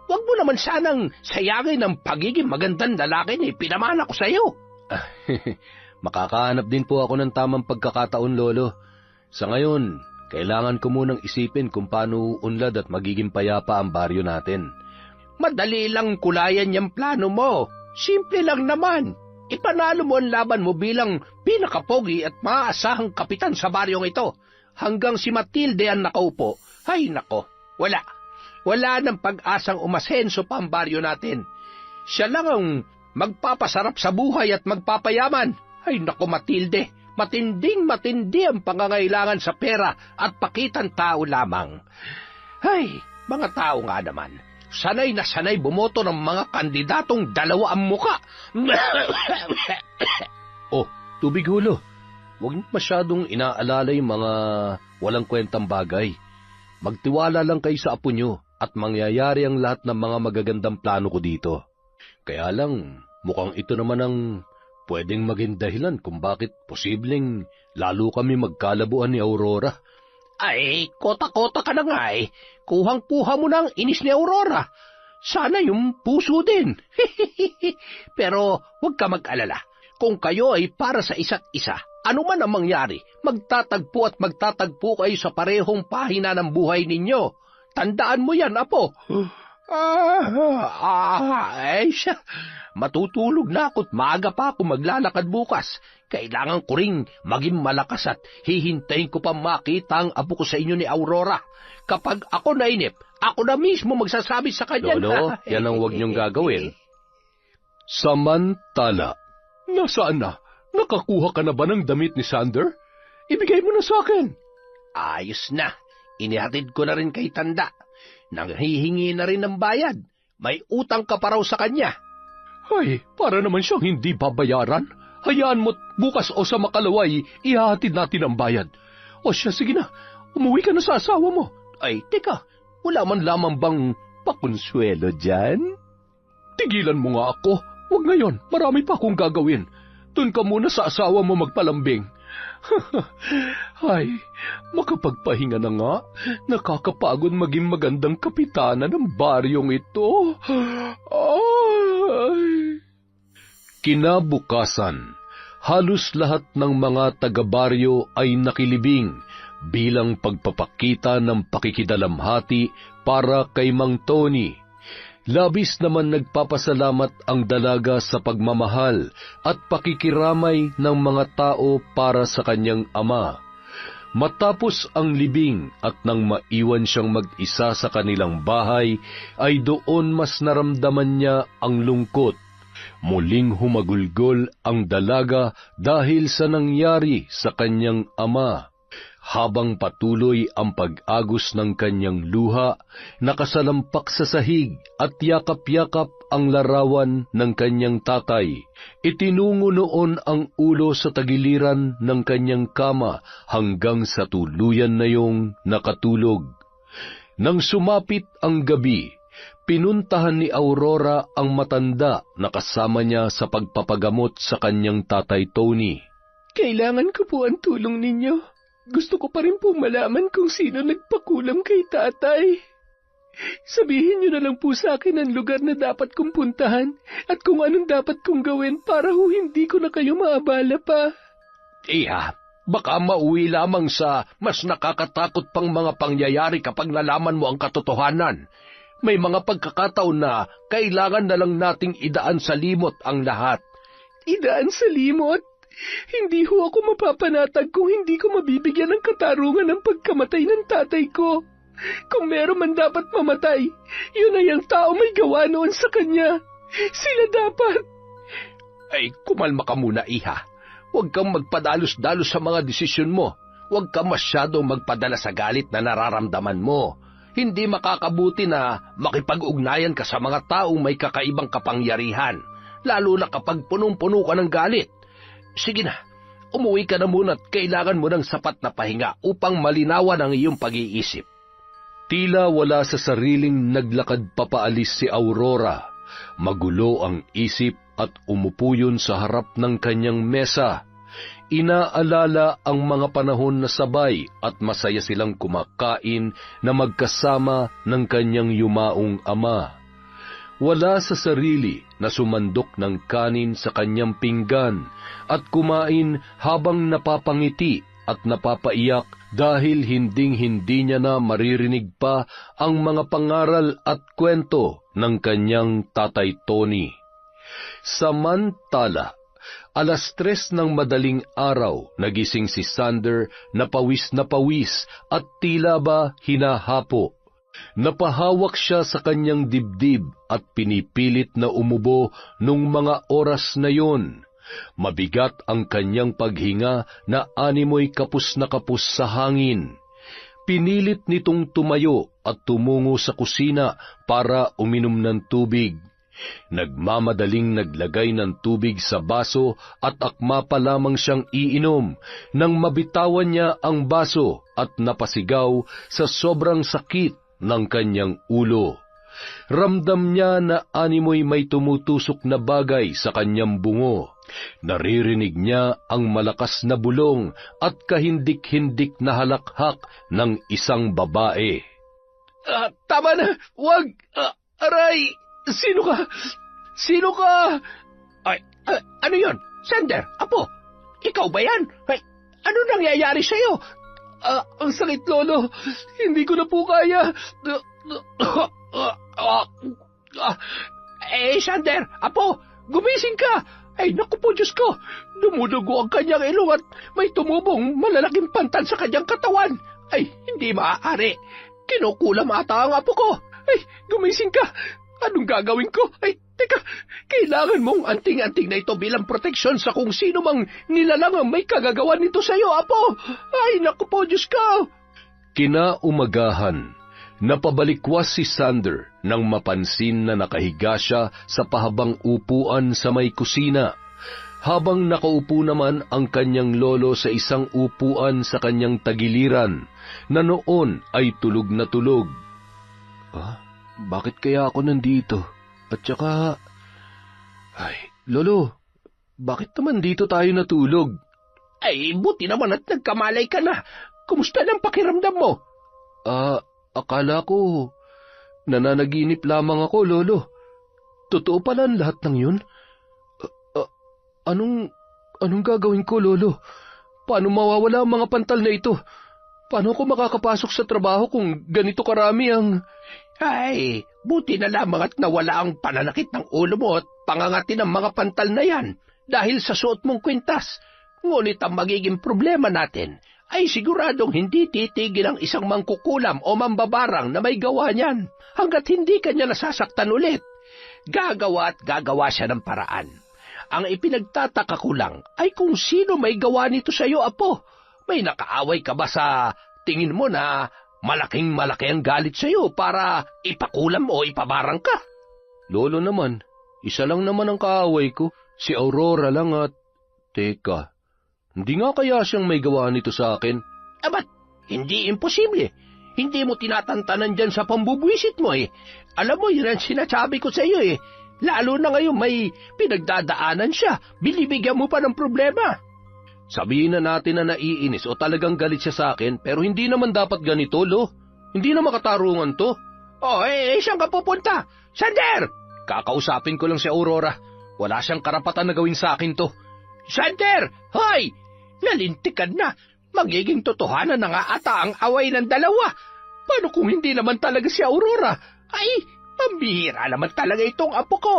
Huwag mo naman sanang sayangin ang pagiging magandang lalaki ni pinamana ko sa'yo. Makakahanap din po ako ng tamang pagkakataon, Lolo. Sa ngayon, kailangan ko munang isipin kung paano unlad at magiging payapa ang baryo natin. Madali lang kulayan yung plano mo. Simple lang naman. Ipanalo mo ang laban mo bilang pinakapogi at maaasahang kapitan sa baryong ito. Hanggang si Matilde ang nakaupo. Ay nako, wala. Wala ng pag-asang umasenso pa ang baryo natin. Siya lang ang magpapasarap sa buhay at magpapayaman. Ay nako, Matilde, matinding-matindi ang pangangailangan sa pera at pakitang tao lamang. Ay, mga tao nga naman, sanay na sanay bumoto ng mga kandidatong dalawa ang muka. Oh, tubig, Hulo. Huwag niyo masyadong inaalala yung mga walang kwentang bagay. Magtiwala lang kayo sa apo niyo at mangyayari ang lahat ng mga magagandang plano ko dito. Kaya lang, mukhang ito naman ang pwedeng maging dahilan kung bakit posibleng lalo kami magkalabuan ni Aurora. Ay, kota-kota ka na nga eh. Kuhang-kuha mo na ang inis ni Aurora. Sana yung puso din. Pero huwag ka mag-alala. Kung kayo ay para sa isa't isa, ano man ang mangyari, magtatagpo at magtatagpo kayo sa parehong pahina ng buhay ninyo. Tandaan mo yan, apo. Siya. Matutulog na ako't maaga pa ako maglalakad bukas. Kailangan ko ring maging malakas at hihintayin ko pa makita ang apo ko sa inyo ni Aurora. Kapag ako nainip, ako na mismo magsasabi sa kanya. Lolo, yan ang huwag niyong gagawin. Samantala, nasaan na? Nakakuha ka na ba ng damit ni Sander? Ibigay mo na sa akin. Ayos na. Inihatid ko na rin kay Tanda. Nanghihingi na rin ng bayad. May utang ka pa raw sa kanya. Ay, para naman siyang hindi babayaran. Hayaan mo't bukas o sa makalaway, ihahatid natin ang bayad. O siya, sige na. Umuwi ka na sa asawa mo. Ay, teka. Wala man lamang bang pakonsuelo dyan? Tigilan mo nga ako. Huwag ngayon. Marami pa akong gagawin. Doon ka muna sa asawa mo magpalambing. Ay, makapagpahinga na nga. Nakakapagod maging magandang kapitana ng baryong ito. Ay. Kinabukasan, halos lahat ng mga taga-baryo ay nakilibing bilang pagpapakita ng pakikidalamhati para kay Mang Tony. Labis naman nagpapasalamat ang dalaga sa pagmamahal at pakikiramay ng mga tao para sa kanyang ama. Matapos ang libing at nang maiwan siyang mag-isa sa kanilang bahay, ay doon mas naramdaman niya ang lungkot. Muling humagulgol ang dalaga dahil sa nangyari sa kanyang ama. Habang patuloy ang pag-agos ng kanyang luha, nakasalampak sa sahig at yakap-yakap ang larawan ng kanyang tatay. Itinungo noon ang ulo sa tagiliran ng kanyang kama hanggang sa tuluyan na yung nakatulog. Nang sumapit ang gabi, pinuntahan ni Aurora ang matanda na kasama niya sa pagpapagamot sa kanyang tatay Tony. Kailangan ko po ang tulong ninyo. Gusto ko pa rin po malaman kung sino nagpakulam kay tatay. Sabihin niyo na lang po sa akin ang lugar na dapat kong puntahan at kung anong dapat kong gawin para hindi ko na kayo maabala pa. Iha, baka mauwi lamang sa mas nakakatakot pang mga pangyayari kapag nalaman mo ang katotohanan. May mga pagkakataon na kailangan na lang nating idaan sa limot ang lahat. Idaan sa limot? Hindi ho ako mapapanatag kung hindi ko mabibigyan ng katarungan ng pagkamatay ng tatay ko. Kung meron man dapat mamatay, yun ay ang tao may gawa noon sa kanya. Sila dapat. Ay, kumalma ka muna, iha. Huwag kang magpadalos-dalos sa mga desisyon mo. Huwag kang masyadong magpadala sa galit na nararamdaman mo. hindi makakabuti na makipag-ugnayan ka sa mga taong may kakaibang kapangyarihan, lalo na kapag punong-puno ka ng galit. Sige na, umuwi ka na muna at kailangan mo ng sapat na pahinga upang malinawan ang iyong pag-iisip. Tila wala sa sariling naglakad papaalis si Aurora. Magulo ang isip at umupo yun sa harap ng kanyang mesa. Inaalala ang mga panahon na sabay at masaya silang kumakain na magkasama ng kanyang yumaong ama. Wala sa sarili na sumandok ng kanin sa kanyang pinggan at kumain habang napapangiti at napapaiyak dahil hinding-hindi niya na maririnig pa ang mga pangaral at kwento ng kanyang tatay Tony. Samantala, 3:00 ng madaling araw, nagising si Sander na pawis at tila ba hinahapo. Napahawak siya sa kanyang dibdib at pinipilit na umubo nung mga oras na yon. Mabigat ang kanyang paghinga na animoy kapos na kapos sa hangin. Pinilit nitong tumayo at tumungo sa kusina para uminom ng tubig. Nagmamadaling naglagay ng tubig sa baso at akma pa lamang siyang iinom nang mabitawan niya ang baso at napasigaw sa sobrang sakit ng kanyang ulo. Ramdam niya na animoy may tumutusok na bagay sa kanyang bungo. Naririnig niya ang malakas na bulong at kahindik-hindik na halakhak ng isang babae. Tama na! Wag! Aray! Sino ka? Sino ka? Ay, ano yon? Sander, apo, ikaw ba yan? Ay, ano nangyayari sa'yo? Ang sakit, Lolo. Hindi ko na po kaya. Sander, apo, gumising ka! Ay, naku po, Diyos ko! Dumudugo ang kanyang ilong at may tumubong malalaking pantal sa kanyang katawan. Ay, hindi maaari. Kinukulam ata ang apo ko. Ay, gumising ka! Anong gagawin ko? Ay, teka, kailangan mong anting-anting na ito bilang proteksyon sa kung sino mang nilalang ang may kagagawan nito sa iyo, apo. Ay, naku po, Diyos ko! Kinaumagahan, napabalikwas si Sander nang mapansin na nakahiga siya sa pahabang upuan sa may kusina, habang nakaupo naman ang kanyang lolo sa isang upuan sa kanyang tagiliran, na noon ay tulog na tulog. Bakit kaya ako nandito? At saka... Ay, Lolo, bakit naman dito tayo natulog? Ay, buti naman at nagkamalay ka na. Kumusta ng pakiramdam mo? Akala ko nananaginip lamang ako, Lolo. Totoo pala ang lahat ng yun? Anong gagawin ko, Lolo? Paano mawawala ang mga pantal na ito? Paano ako makakapasok sa trabaho kung ganito karami ang... Ay, buti na lamang at nawala ang pananakit ng ulo mo at pangangati ng mga pantal na yan dahil sa suot mong kwintas. Ngunit ang magiging problema natin ay siguradong hindi titigil ang isang mangkukulam o mambabarang na may gawa niyan hanggat hindi kanya nasasaktan ulit. Gagawa at gagawa siya ng paraan. Ang ipinagtataka ko lang ay kung sino may gawa nito sa iyo, apo. May nakaaway ka ba sa tingin mo na malaking-malaki ang galit sa iyo para ipakulam o ipabarang ka? Lolo naman, isa lang naman ang kaaway ko, si Aurora lang at... Teka, hindi nga kaya siyang may gawa nito sa akin? Ba't hindi imposible? Hindi mo tinatantanan dyan sa pambubwisit mo eh. Alam mo, yun ang sinasabi ko sa iyo eh. Lalo na ngayon may pinagdadaanan siya, binibigyan mo pa ng problema. Sabihin na natin na naiinis o talagang galit siya sa akin, pero hindi naman dapat ganito, Lo. Hindi na makatarungan to. Saan ka pupunta? Sander! Kakausapin ko lang si Aurora. Wala siyang karapatan na gawin sa akin to. Sander! Hoy! Nalintikan na. Magiging totohanan na nga ata ang away ng dalawa. Paano kung hindi naman talaga si Aurora? Ay, pambihira naman talaga itong apo ko.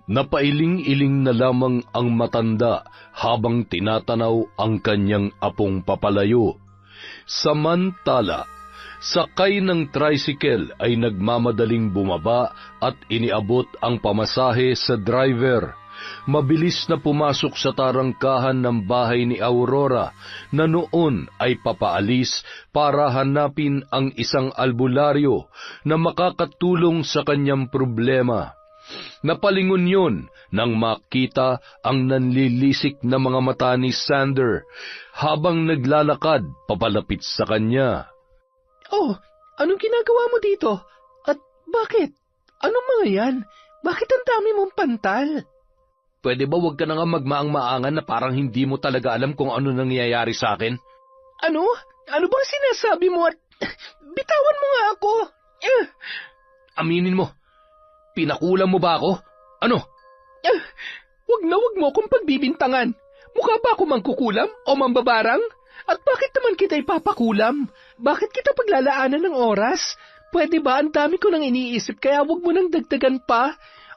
Napailing-iling na lamang ang matanda habang tinatanaw ang kanyang apong papalayo. Samantala, sakay ng tricycle ay nagmamadaling bumaba at iniabot ang pamasahe sa driver Mabilis na pumasok sa tarangkahan ng bahay ni Aurora na noon ay papaalis para hanapin ang isang albularyo na makakatulong sa kanyang problema. Napalingon yun nang makita ang nanlilisik na mga mata ni Sander habang naglalakad papalapit sa kanya. Oh, anong ginagawa mo dito? At bakit? Anong mga yan? Bakit ang dami mong pantal? Pwede ba wag ka na nga magmaang-maangan na parang hindi mo talaga alam kung ano nangyayari sa akin? Ano? Ano bang sinasabi mo at bitawan mo nga ako? Aminin mo, pinakulam mo ba ako? Ano? Wag mo akong pagbibintangan. Mukha ba ako mangkukulam o mambabarang? At bakit naman kita ipapakulam? Bakit kita paglalaanan ng oras? Pwede ba ang dami ko nang iniisip kaya wag mo nang dagdagan pa?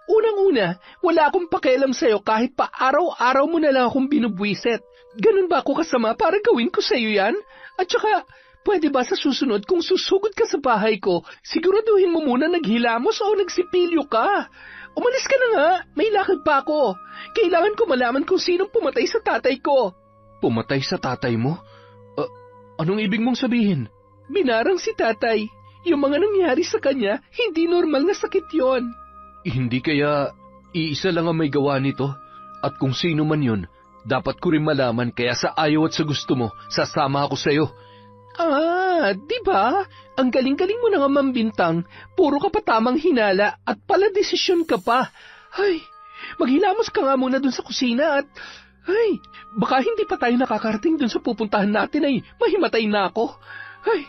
Unang-una, wala akong pakialam sa'yo kahit pa araw-araw mo na lang akong binubwisit. Ganun ba ako kasama para gawin ko sa'yo yan? At saka, pwede ba sa susunod kung susugod ka sa bahay ko, siguraduhin mo muna naghilamos o nagsipilyo ka? Umalis ka na nga, may lakad pa ako. Kailangan ko malaman kung sinong pumatay sa tatay ko. Pumatay sa tatay mo? Anong ibig mong sabihin? Binarang si tatay. Yung mga nangyari sa kanya, hindi normal na sakit yon. Hindi kaya iisa lang ang may gawa nito? At kung sino man yun, dapat ko rin malaman kaya sa ayaw at sa gusto mo, sasama ako sa'yo. Di ba? Ang galing-galing mo na nga mambintang. Puro ka pa tamang hinala at pala desisyon ka pa. Ay, maghilamos ka nga muna dun sa kusina at... Ay, baka hindi pa tayo nakakarating dun sa pupuntahan natin ay mahimatay na ako. Ay,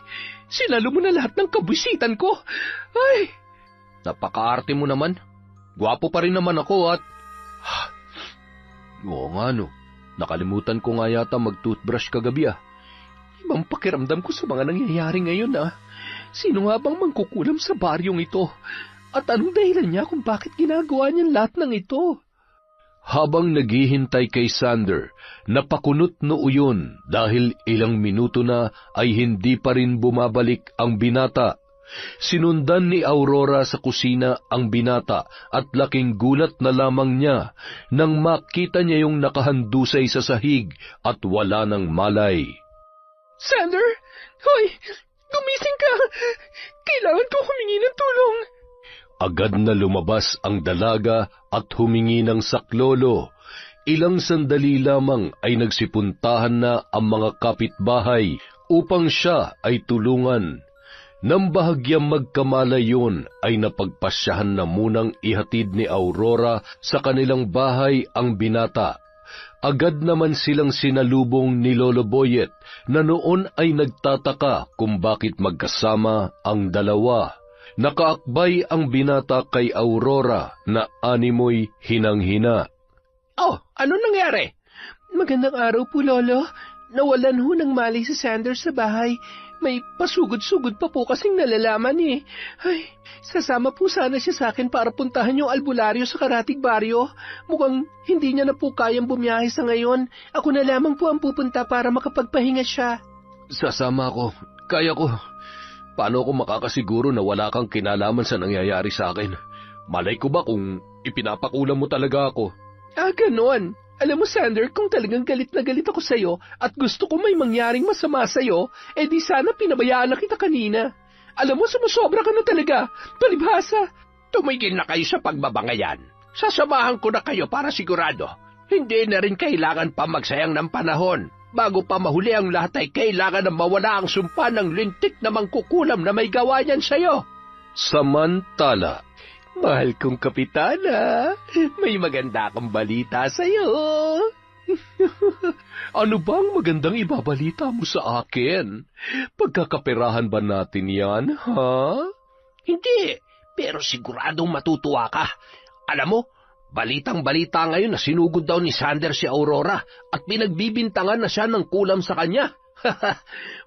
sinalo mo na lahat ng kabwisitan ko. Ay... Napakaarte mo naman. Gwapo pa rin naman ako at... Oo nga no, nakalimutan ko nga yata mag-toothbrush kagabi Ibang pakiramdam ko sa mga nangyayari ngayon Sino nga bang mangkukulam sa baryong ito? At anong dahilan niya kung bakit ginagawa niyan lahat ng ito? Habang naghihintay kay Sander, napakunot noo yun dahil ilang minuto na ay hindi pa rin bumabalik ang binata. Sinundan ni Aurora sa kusina ang binata at laking gulat na lamang niya nang makita niya yung nakahandusay sa sahig at wala ng malay. Sander! Hoy! Gumising ka! Kailangan ko humingi ng tulong! Agad na lumabas ang dalaga at humingi ng saklolo. Ilang sandali lamang ay nagsipuntahan na ang mga kapitbahay upang siya ay tulungan. Nang bahagyang magkamalay yun ay napagpasyahan na munang ihatid ni Aurora sa kanilang bahay ang binata. Agad naman silang sinalubong ni Lolo Boyet na noon ay nagtataka kung bakit magkasama ang dalawa. Nakaakbay ang binata kay Aurora na animoy hinang-hina. Oh, ano nangyari? Magandang araw po, Lolo. Nawalan ho ng malay si Sanders sa bahay. May pasugod-sugod pa po kasing nalalaman Ay, sasama po sana siya sa akin para puntahan yung albularyo sa Karatig Baryo. Mukhang hindi niya na po kayang bumiyahe sa ngayon. Ako na lamang po ang pupunta para makapagpahinga siya. Sasama ako. Kaya ko. Paano ako makakasiguro na wala kang kinalaman sa nangyayari sa akin? Malay ko ba kung ipinapakulam mo talaga ako? Ganon. Alam mo, Sander, kung talagang galit na galit ako sa'yo at gusto ko may mangyaring masama sa'yo, di sana pinabayaan na kita kanina. Alam mo, sumusobra ka na talaga. Palibhasa. Tumigil na kayo sa pagbabangayan. Sasamahan ko na kayo para sigurado. Hindi na rin kailangan pa magsayang ng panahon. Bago pa mahuli ang lahat ay kailangan na mawala ang sumpa ng lintik na mangkukulam na may gawa niyan sa'yo. Samantala, mahal kong kapitana, may maganda akong balita sa'yo. Ano bang magandang ibabalita mo sa akin? Pagkakaperahan ba natin yan, ha? Hindi, pero siguradong matutuwa ka. Alam mo, balitang-balita ngayon na sinugod daw ni Sander si Aurora at pinagbibintangan na siya ng kulam sa kanya.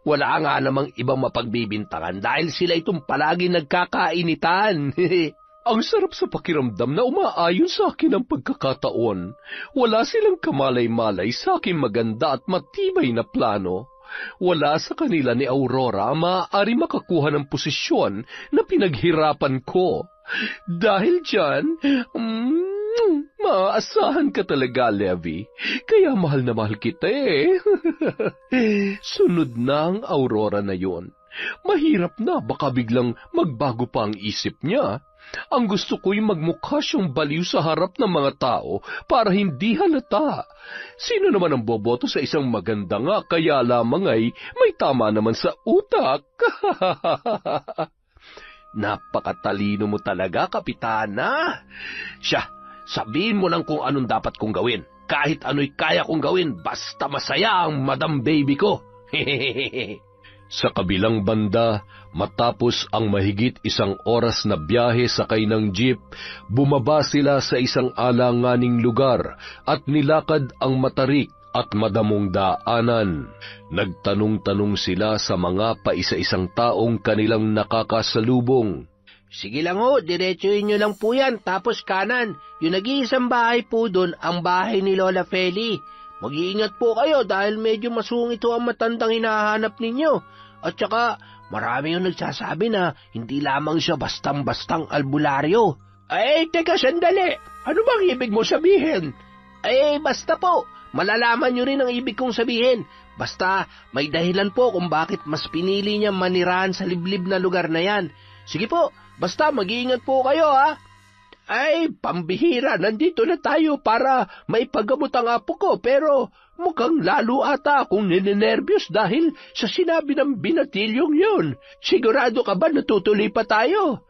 Wala nga namang ibang mapagbibintangan dahil sila itong palagi nagkakainitan. Ang sarap sa pakiramdam na umaayon sa akin ang pagkakataon. Wala silang kamalay-malay sa aking maganda at matibay na plano. Wala sa kanila ni Aurora maaari makakuha ng posisyon na pinaghirapan ko. Dahil dyan, Maaasahan ka talaga, Levi. Kaya mahal na mahal kita eh. Sunod na ang Aurora na yon. Mahirap na, baka biglang magbago pa ang isip niya. Ang gusto ko'y magmukha siyang baliw sa harap ng mga tao para hindi halata. Sino naman ang boboto sa isang maganda nga, kaya lamang ay may tama naman sa utak. Napakatalino mo talaga, Kapitana. Siya, sabihin mo lang kung anong dapat kong gawin. Kahit ano'y kaya kong gawin, basta masaya ang Madam Baby ko. Sa kabilang banda, matapos ang mahigit 1 oras na biyahe sakay ng jeep, bumaba sila sa isang alanganing lugar at nilakad ang matarik at madamong daanan. Nagtanong-tanong sila sa mga paisa-isang taong kanilang nakakasalubong. Sige lang ho, diretsuhin nyo lang po yan, tapos kanan. Yung nag-iisang bahay po doon, ang bahay ni Lola Feli. Mag-iingat po kayo dahil medyo masungit ho ang matandang hinahanap ninyo. At saka, marami yung nagsasabi na hindi lamang siya bastang-bastang albularyo. Ay, teka sandali. Ano bang ibig mo sabihin? Ay, basta po. Malalaman nyo rin ang ibig kong sabihin. Basta, may dahilan po kung bakit mas pinili niya manirahan sa liblib na lugar na yan. Sige po, basta mag-iingat po kayo ha. Ay, pambihira, nandito na tayo para maipagamot ang apo ko, pero mukhang lalo ata akong ninenervyos dahil sa sinabi ng binatilyong yun. Sigurado ka ba natutuloy pa tayo?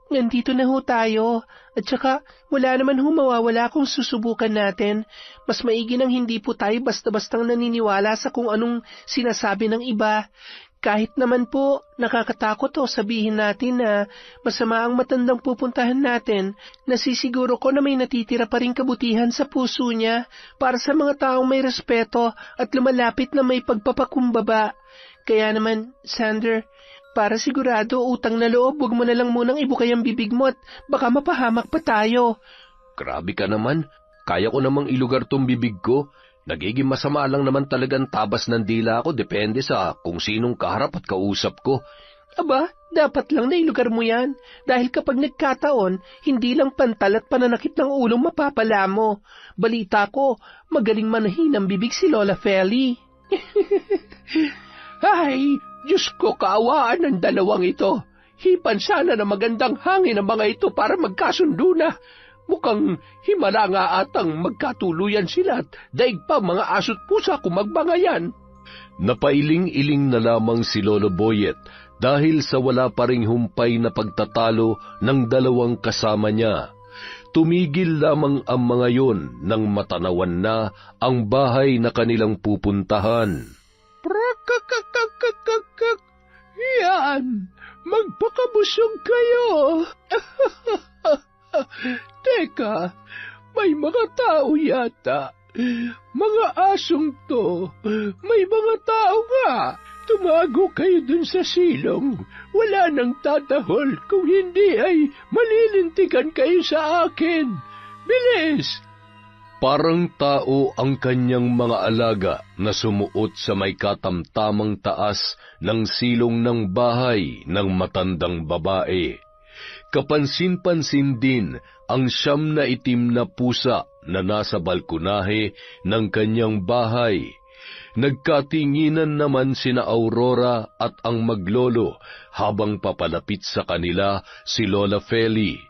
Nandito na ho tayo, at saka wala naman ho mawawala kung susubukan natin. Mas maigi nang hindi po tayo basta-bastang naniniwala sa kung anong sinasabi ng iba. Kahit naman po, nakakatakot o sabihin natin na masama ang matandang pupuntahan natin, nasisiguro ko na may natitira pa rin kabutihan sa puso niya para sa mga taong may respeto at lumalapit na may pagpapakumbaba. Kaya naman, Sander, para sigurado utang na loob, huwag mo na lang munang ibukay ang bibig mo at baka mapahamak pa tayo. Grabe ka naman, kaya ko namang ilugar tong bibig ko. Nagiging masama lang naman talagang tabas ng dila ko, depende sa kung sinong kaharap at kausap ko. Aba, dapat lang na ilugar mo yan, dahil kapag nagkataon, hindi lang pantal at pananakit ng ulong mapapala mo. Balita ko, magaling manahin ang bibig si Lola Feli. Ay, Diyos ko, kaawaan ng dalawang ito. Hipan sana na magandang hangin ang mga ito para magkasundo na. Mukhang himala nga atang magkatuluyan sila at daig pa mga aso't pusa kung magbangayan. Napailing-iling na lamang si Lolo Boyet dahil sa wala pa ring humpay na pagtatalo ng dalawang kasama niya. Tumigil lamang ang mga yon nang matanawan na ang bahay na kanilang pupuntahan. Prakakakakakakak! Yan! Magpakabusog kayo! Teka, may mga tao yata. Mga asong to, may mga tao nga. Tumago kayo dun sa silong. Wala nang tatahol, kung hindi ay malilintikan kayo sa akin. Bilis! Parang tao ang kanyang mga alaga na sumuot sa may katamtamang taas ng silong ng bahay ng matandang babae. Kapansin-pansin din ang 9 na itim na pusa na nasa balkonahe ng kanyang bahay. Nagkatinginan naman sina Aurora at ang maglolo habang papalapit sa kanila si Lola Feli.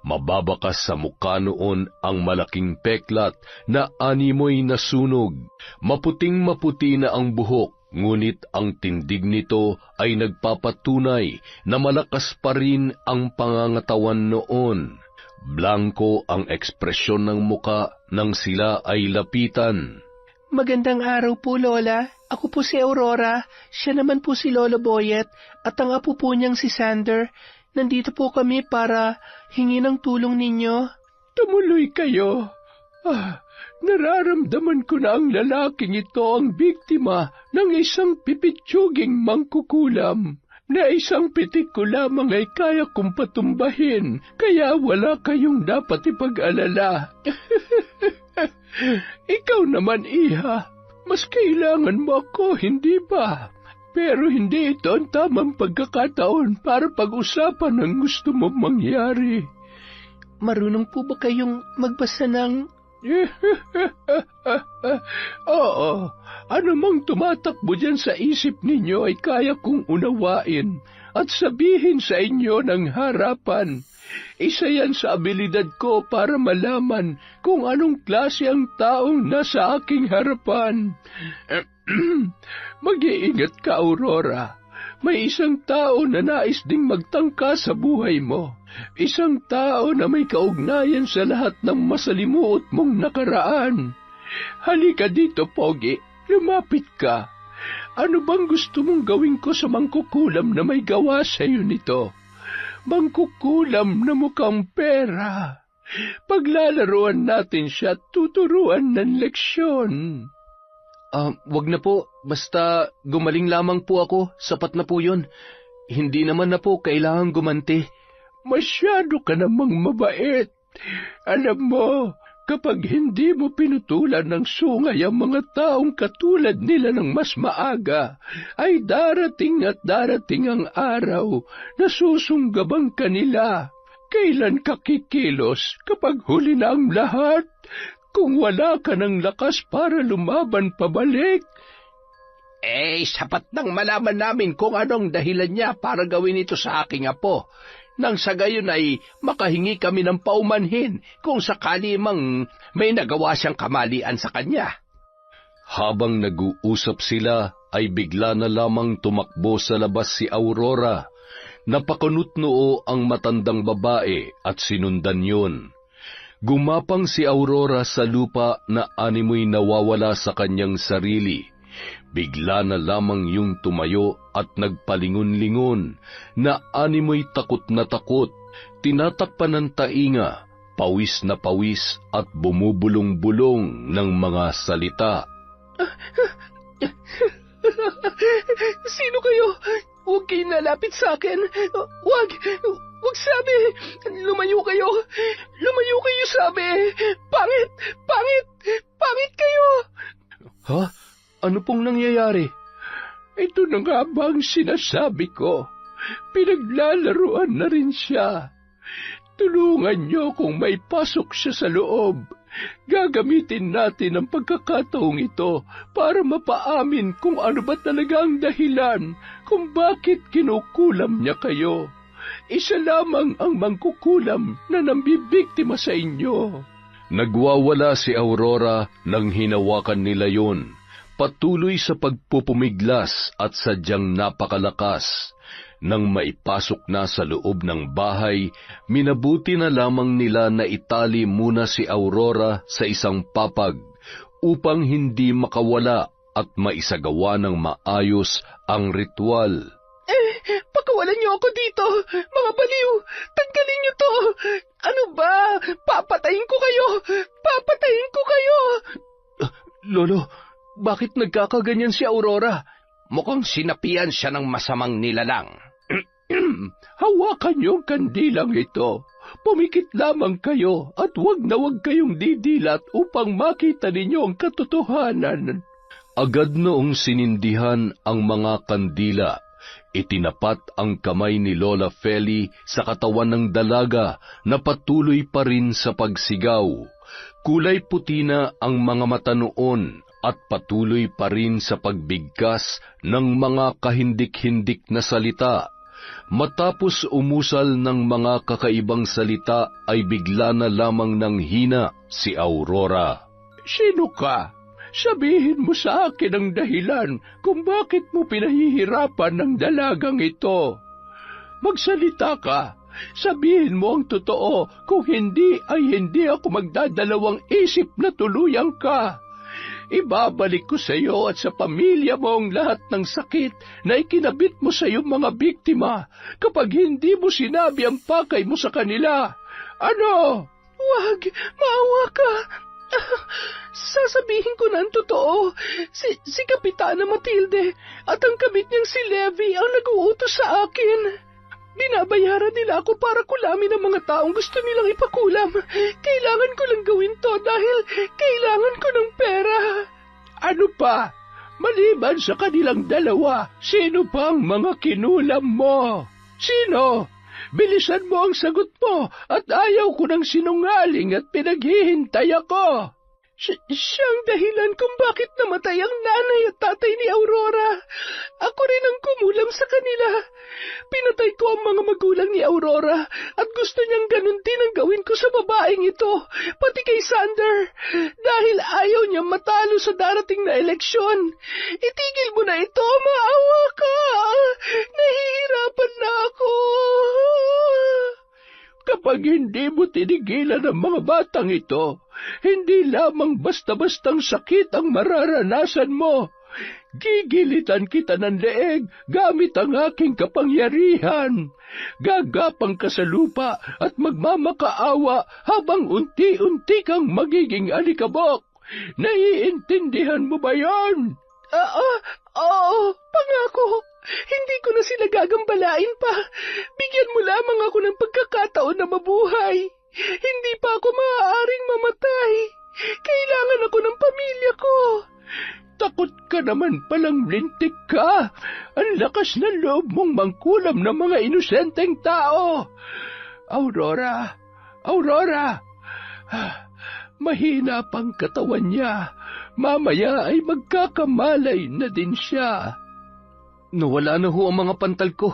Mababakas sa mukha noon ang malaking peklat na animoy nasunog. Maputing-maputi na ang buhok, ngunit ang tindig nito ay nagpapatunay na malakas pa rin ang pangangatawan noon. Blanko ang ekspresyon ng muka nang sila ay lapitan. Magandang araw po, Lola. Ako po si Aurora. Siya naman po si Lolo Boyet at ang apo po niyang si Sander. Nandito po kami para hingi ng tulong ninyo. Tumuloy kayo. Nararamdaman ko na ang lalaking ito ang biktima ng isang pipitsuging mangkukulam. Na isang pitik ko lamang ay kaya kong patumbahin, kaya wala kayong dapat ipag-alala. Ikaw naman, Iha, mas kailangan mo ako, hindi ba? Pero hindi ito ang tamang pagkakataon para pag-usapan ang gusto mong mangyari. marunong po ba kayong magbasa ng... Oo, anumang tumatakbo dyan sa isip ninyo ay kaya kong unawain at sabihin sa inyo ng harapan. Isa yan sa abilidad ko para malaman kung anong klase ang taong nasa aking harapan. Mag-iingat ka, Aurora. May isang tao na nais ding magtangka sa buhay mo. Isang tao na may kaugnayan sa lahat ng masalimuot mong nakaraan. Halika dito, Pogi. Lumapit ka. Ano bang gusto mong gawin ko sa mangkukulam na may gawa sa iyo nito? Mangkukulam na mukhang pera. Paglalaruan natin siya, tuturuan ng leksyon. Wag na po. Basta gumaling lamang po ako. Sapat na po yun. Hindi naman na po kailangan gumanti. Masyado ka namang mabait. Alam mo, kapag hindi mo pinutulan ng sungay ang mga taong katulad nila ng mas maaga, ay darating at darating ang araw na susunggabang kanila. Kailan ka kikilos kapag huli na ang lahat? Kung wala ka ng lakas para lumaban pabalik? Sapat nang malaman namin kung anong dahilan niya para gawin ito sa aking apo. Nang sa gayon ay makahingi kami ng paumanhin kung sakali mang may nagawa siyang kamalian sa kanya. Habang nag-uusap sila, ay bigla na lamang tumakbo sa labas si Aurora. Napakunot-noo ang matandang babae at sinundan yun. Gumapang si Aurora sa lupa na animoy nawawala sa kanyang sarili. Bigla na lamang yung tumayo at nagpalingon-lingon na animoy takot na takot, tinatakpan ng tainga, pawis na pawis at bumubulong-bulong ng mga salita. Sino kayo? Huwag kayo nalapit sa akin. Huwag sabi. Lumayo kayo. Lumayo kayo, sabi. Pangit kayo. Ha? Ano pong nangyayari? Ito na nga ba ang sinasabi ko? Pinaglalaruan na rin siya. Tulungan niyo kung may pasok siya sa loob. Gagamitin natin ang pagkakataong ito para mapaamin kung ano ba talaga ang dahilan kung bakit kinukulam niya kayo. Isa lamang ang mangkukulam na nambibiktima sa inyo. Nagwawala si Aurora nang hinawakan nila yon. Patuloy sa pagpupumiglas at sadyang napakalakas. Nang maipasok na sa loob ng bahay, minabuti na lamang nila na itali muna si Aurora sa isang papag upang hindi makawala at maisagawa ng maayos ang ritual. Pakawalan niyo ako dito, mga baliw! Tanggalin niyo to! Ano ba? Papatayin ko kayo! Lolo, bakit nagkakaganyan si Aurora? Mukhang sinapian siya ng masamang nilalang. Hawakan niyo ang kandilang ito. Pumikit lamang kayo at wag kayong didilat upang makita ninyo ang katotohanan. Agad noong sinindihan ang mga kandila, itinapat ang kamay ni Lola Feli sa katawan ng dalaga na patuloy pa rin sa pagsigaw. Kulay puti na ang mga mata noon at patuloy pa rin sa pagbigkas ng mga kahindik-hindik na salita. Matapos umusal ng mga kakaibang salita ay bigla na lamang nang hina si Aurora. Sino ka? Sabihin mo sa akin ang dahilan kung bakit mo pinahihirapan ng dalagang ito. Magsalita ka. Sabihin mo ang totoo, kung hindi ay hindi ako magdadalawang isip na tuluyan ka. Ibabalik ko sa iyo at sa pamilya mo ang lahat ng sakit na ikinabit mo sa iyong mga biktima kapag hindi mo sinabi ang pakay mo sa kanila. Ano? Wag, maawa ka. Sasabihin ko na ang totoo. Si Kapitana Matilde at ang kabit niyang si Levi ang nag-uutos sa akin. Binabayaran nila ako para kulamin ang mga taong gusto nilang ipakulam. Kailangan ko lang gawin to dahil kailangan ko ng pera. Ano pa? Maliban sa kanilang dalawa, sino pa ang mga kinulam mo? Sino? Bilisan mo ang sagot mo at ayaw ko ng sinungaling at pinaghihintay ako. Siya ang dahilan kung bakit namatay ang nanay at tatay ni Aurora. Ako rin ang kumulam sa kanila. Pinatay ko ang mga magulang ni Aurora at gusto niyang ganun din ang gawin ko sa babaeng ito, pati kay Sander, dahil ayaw niya matalo sa darating na eleksyon. Itigil mo na ito, maawa ka. Nahihirapan na ako. Kapag hindi mo tinigilan ang mga batang ito, hindi lamang basta-bastang sakit ang mararanasan mo. Gigilitan kita ng leeg gamit ang aking kapangyarihan. Gagapang ka sa lupa at magmamakaawa habang unti-unti kang magiging alikabok. Naiintindihan mo ba yan? Oo, pangako. Hindi ko na sila gagambalain pa. Bigyan mo lamang ako ng pagkakataon na mabuhay. Hindi pa ako maaaring mamatay. Kailangan ako ng pamilya ko. Takot ka naman palang lintik ka. Ang lakas ng loob mong mangkulam ng mga inosenteng tao. Aurora! Mahina pang katawan niya. Mamaya ay magkakamalay na din siya. Nawala na ho ang mga pantal ko.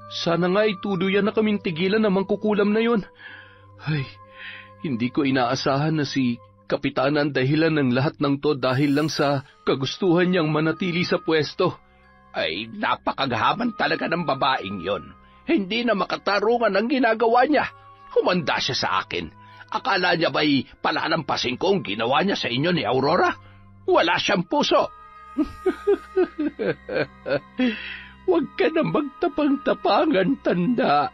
Sana nga ay tuluyan na kaming tigilan na mangkukulam na yon. Ay, hindi ko inaasahan na si Kapitana ang dahilan ng lahat ng to dahil lang sa kagustuhan niyang manatili sa pwesto. Ay, napakaghaman talaga ng babaeng yon. Hindi na makatarungan ang ginagawa niya. Humanda siya sa akin. Akala niya ba'y palalampasin ko ang ginawa niya sa inyo ni Aurora? Wala siyang puso. Huwag ka na magtapang-tapangan, tanda.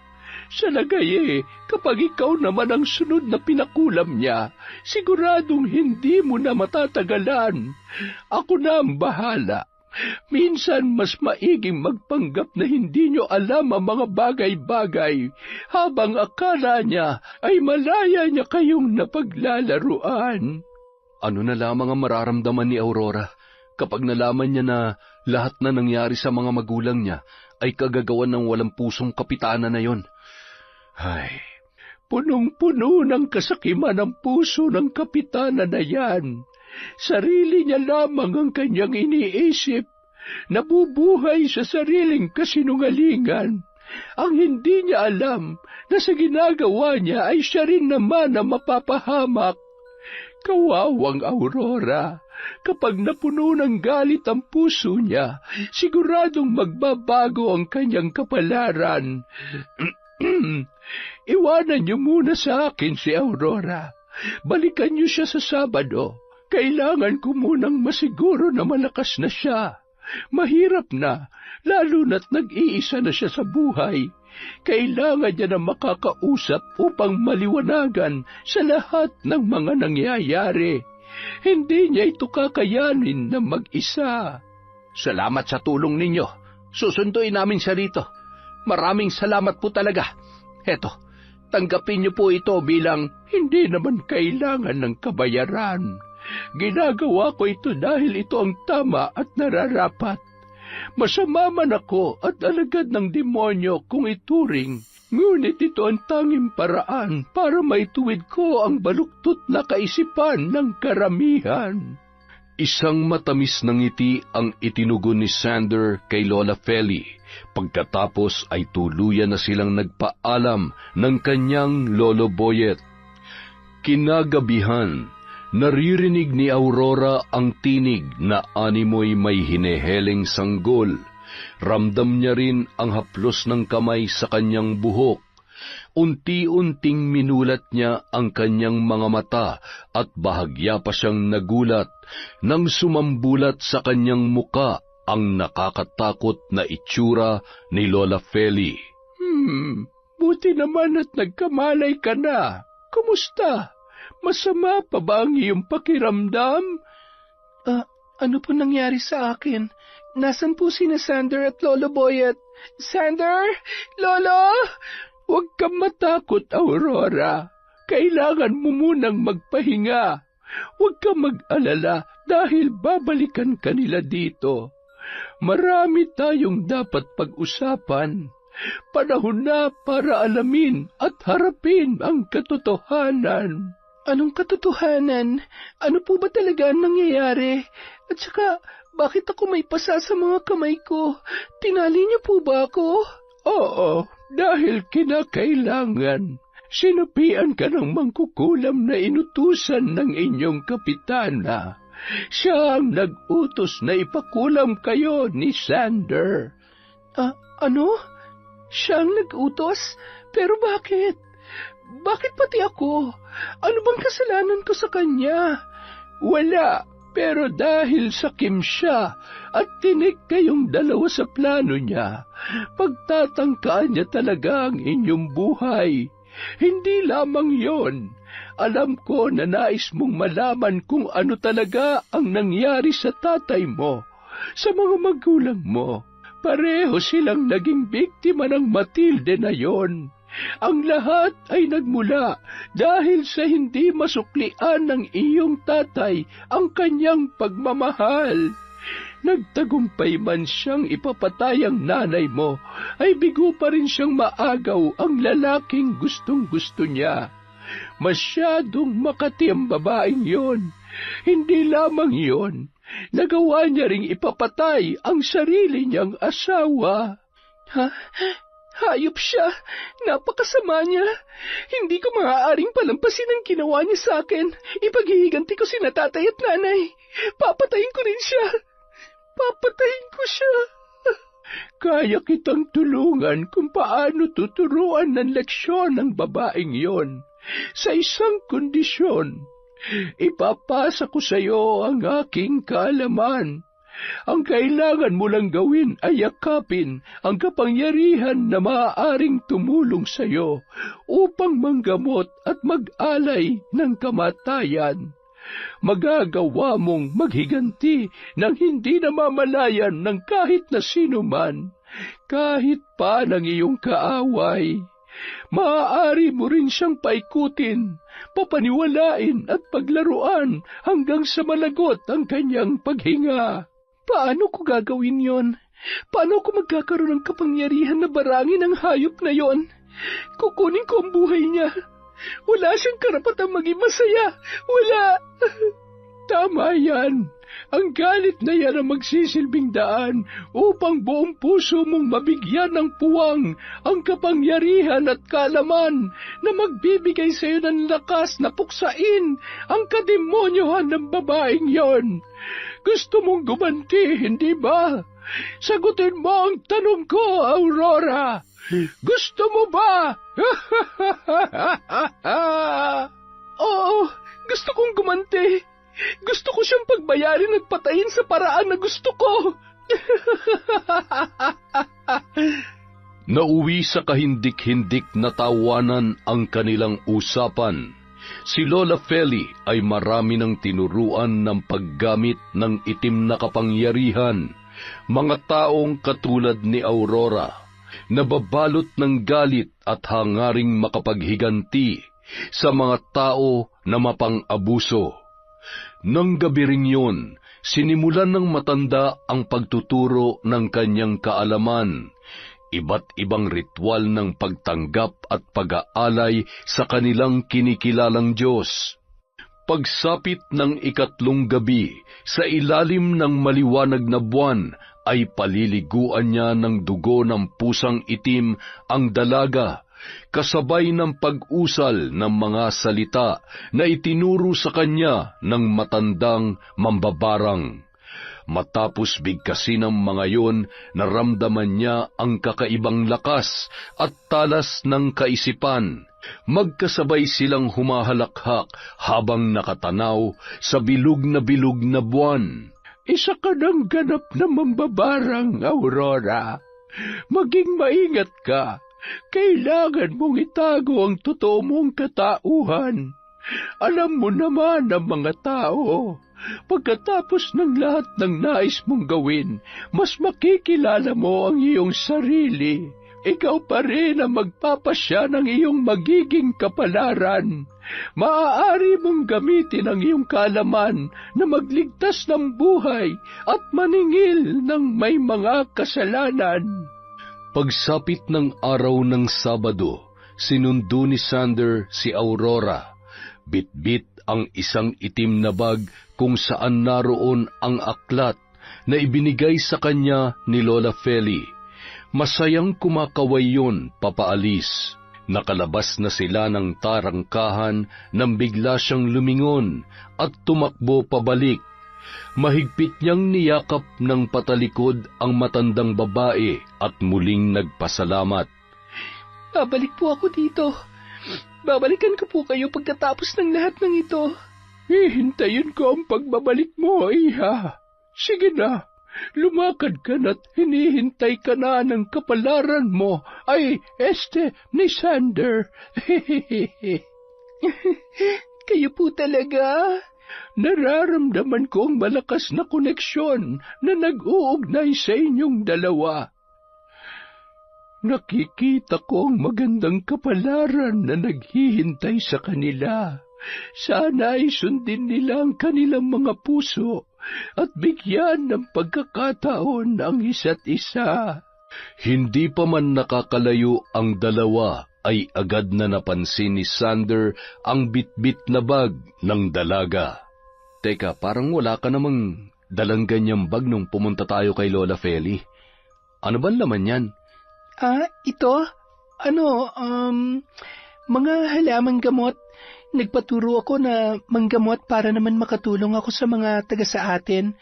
Sa lagay kapag ikaw naman ang sunod na pinakulam niya, siguradong hindi mo na matatagalan. Ako na ang bahala. Minsan mas maiging magpanggap na hindi niyo alam ang mga bagay-bagay, habang akala niya ay malaya niya kayong napaglalaruan. Ano na lamang ang mararamdaman ni Aurora kapag nalaman niya na lahat na nangyari sa mga magulang niya ay kagagawan ng walang pusong kapitana na yon? Ay, punong-puno ng kasakiman ang puso ng kapitana na yan. Sarili niya lamang ang kanyang iniisip. Nabubuhay sa sariling kasinungalingan. Ang hindi niya alam na sa ginagawa niya ay siya rin naman ang mapapahamak. Kawawang Aurora, kapag napuno ng galit ang puso niya, siguradong magbabago ang kanyang kapalaran. Iwanan niyo muna sa akin si Aurora. Balikan niyo siya sa Sabado. Kailangan ko munang masiguro na malakas na siya. Mahirap na, lalo na't nag-iisa na siya sa buhay. Kailangan niya na makakausap upang maliwanagan sa lahat ng mga nangyayari. Hindi niya ito kakayanin na mag-isa. Salamat sa tulong ninyo. Susunduin namin siya rito. Maraming salamat po talaga. Heto, tanggapin niyo po ito bilang hindi naman kailangan ng kabayaran. Ginagawa ko ito dahil ito ang tama at nararapat. Masama man ako at alagad ng demonyo kung ituring, ngunit ito ang tanging paraan para maituwid ko ang baluktot na kaisipan ng karamihan. Isang matamis na ngiti ang itinugon ni Sander kay Lola Feli. Pagkatapos ay tuluyan na silang nagpaalam ng kanyang Lolo Boyet. Kinagabihan, naririnig ni Aurora ang tinig na animoy may hineheleng sanggol. Ramdam niya rin ang haplos ng kamay sa kanyang buhok. Unti-unting minulat niya ang kanyang mga mata at bahagya pa siyang nagulat nang sumambulat sa kanyang muka ang nakakatakot na itsura ni Lola Feli. Buti naman at nagkamalay ka na. Kumusta? Masama pa ba ang iyong pakiramdam? Ano po nangyari sa akin? Nasaan po sina Sander at Lolo Boyet? Sander? Lolo? Huwag kang matakot, Aurora. Kailangan mo munang magpahinga. Huwag kang mag-alala dahil babalikan ka nila dito. Marami tayong dapat pag-usapan. Panahon na para alamin at harapin ang katotohanan. Anong katotohanan? Ano po ba talaga ang nangyayari? At saka, bakit ako may pasa sa mga kamay ko? Tinali niyo po ba ako? Oo, dahil kinakailangan. Sinapian ka ng mangkukulam na inutusan ng inyong kapitana. Siya ang nag-utos na ipakulam kayo ni Sander. Ano? Siya ang nag-utos? Pero bakit? Bakit pati ako? Ano bang kasalanan ko sa kanya? Wala, pero dahil sakim siya at tinik kayong dalawa sa plano niya, pagtatangkaan niya talaga ang inyong buhay. Hindi lamang yon. Alam ko na nais mong malaman kung ano talaga ang nangyari sa tatay mo, sa mga magulang mo. Pareho silang naging biktima ng Matilde na yon. Ang lahat ay nagmula dahil sa hindi masuklian ng iyong tatay ang kanyang pagmamahal. Nagtagumpay man siyang ipapatay ang nanay mo, ay bigo pa rin siyang maagaw ang lalaking gustong-gusto niya. Masyadong makati ang babaeng yon. Hindi lamang yon, nagawa niya ring ipapatay ang sarili niyang asawa. Ha? Hayop siya. Napakasama niya. Hindi ko maaaring palampasin ang ginawa niya sa akin. Ipaghihiganti ko sina tatay at nanay. Papatayin ko rin siya. Papatayin ko siya. Kaya kitang tulungan kung paano tuturuan ng leksyon ng babaeng yon. Sa isang kondisyon, ipapasa ko sa iyo ang aking kaalaman. Ang kailangan mo lang gawin ay yakapin ang kapangyarihan na maaaring tumulong sa iyo upang manggamot at mag-alay ng kamatayan. Magagawa mong maghiganti ng hindi namamalayan ng kahit na sino man, kahit pa ng iyong kaaway. Maaari mo rin siyang paikutin, papaniwalain at paglaruan hanggang sa malagot ang kanyang paghinga. Paano ko gagawin yon? Paano ko magkakaroon ng kapangyarihan na barangin ang hayop na yon? Kukunin ko ang buhay niya. Wala siyang karapatang maging masaya. Wala. Tama yan. Ang galit na yan ang magsisilbing daan upang buong puso mong mabigyan ng puwang ang kapangyarihan at kaalaman na magbibigay sa iyo ng lakas na puksain ang kademonyohan ng babaeng yon. Gusto mong gumanti, hindi ba? Sagutin mo ang tanong ko, Aurora. Gusto mo ba? Oo, gusto kong gumanti. Gusto ko siyang pagbayarin at patayin sa paraan na gusto ko. Nauwi sa kahindik-hindik na tawanan ang kanilang usapan. Si Lola Feli ay marami ng tinuruan ng paggamit ng itim na kapangyarihan, mga taong katulad ni Aurora, nababalot ng galit at hangaring makapaghiganti sa mga tao na mapang-abuso. Nang gabi ring yun, sinimulan ng matanda ang pagtuturo ng kanyang kaalaman, iba't ibang ritual ng pagtanggap at pag-aalay sa kanilang kinikilalang Diyos. Pagsapit ng 3 gabi, sa ilalim ng maliwanag na buwan, ay paliliguan niya ng dugo ng pusang itim ang dalaga, kasabay ng pag-usal ng mga salita na itinuro sa kanya ng matandang mambabarang. Matapos bigkasin ng mga yon, naramdaman niya ang kakaibang lakas at talas ng kaisipan. Magkasabay silang humahalakhak habang nakatanaw sa bilog na buwan. Isa ka ng ganap na mambabarang, Aurora. Maging maingat ka. Kailangan mong itago ang totoo mong katauhan. Alam mo naman ang mga tao, pagkatapos ng lahat ng nais mong gawin, mas makikilala mo ang iyong sarili. Ikaw pa rin ang magpapasya ng iyong magiging kapalaran. Maaari mong gamitin ang iyong kaalaman na magligtas ng buhay at maningil ng may mga kasalanan. Pagsapit ng araw ng Sabado, sinundo ni Sander si Aurora. Bitbit ang isang itim na bag kung saan naroon ang aklat na ibinigay sa kanya ni Lola Feli. Masayang kumakaway yun papaalis. Nakalabas na sila ng tarangkahan nang bigla siyang lumingon at tumakbo pabalik. Mahigpit niyang niyakap ng patalikod ang matandang babae at muling nagpasalamat. Babalik po ako dito. Babalikan ko po kayo pagkatapos ng lahat ng ito. Hihintayin ko ang pagbabalik mo, Iha. Sige na, lumakad ka na't hinihintay ka na ng kapalaran mo, ay ni Sander. Kayo po talaga? Nararamdaman ko ang malakas na koneksyon na nag-uugnay sa inyong dalawa. Nakikita ko ang magandang kapalaran na naghihintay sa kanila. Sana ay sundin nila ang kanilang mga puso at bigyan ng pagkakataon ang isa't isa. Hindi pa man nakakalayo ang dalawa, ay agad na napansin ni Sander ang bitbit na bag ng dalaga. Teka, parang wala ka namang dalang ganyang bag nung pumunta tayo kay Lola Feli. Ano ba laman yan? Ito? Mga halamang gamot. Nagpaturo ako na manggamot para naman makatulong ako sa mga taga sa atin.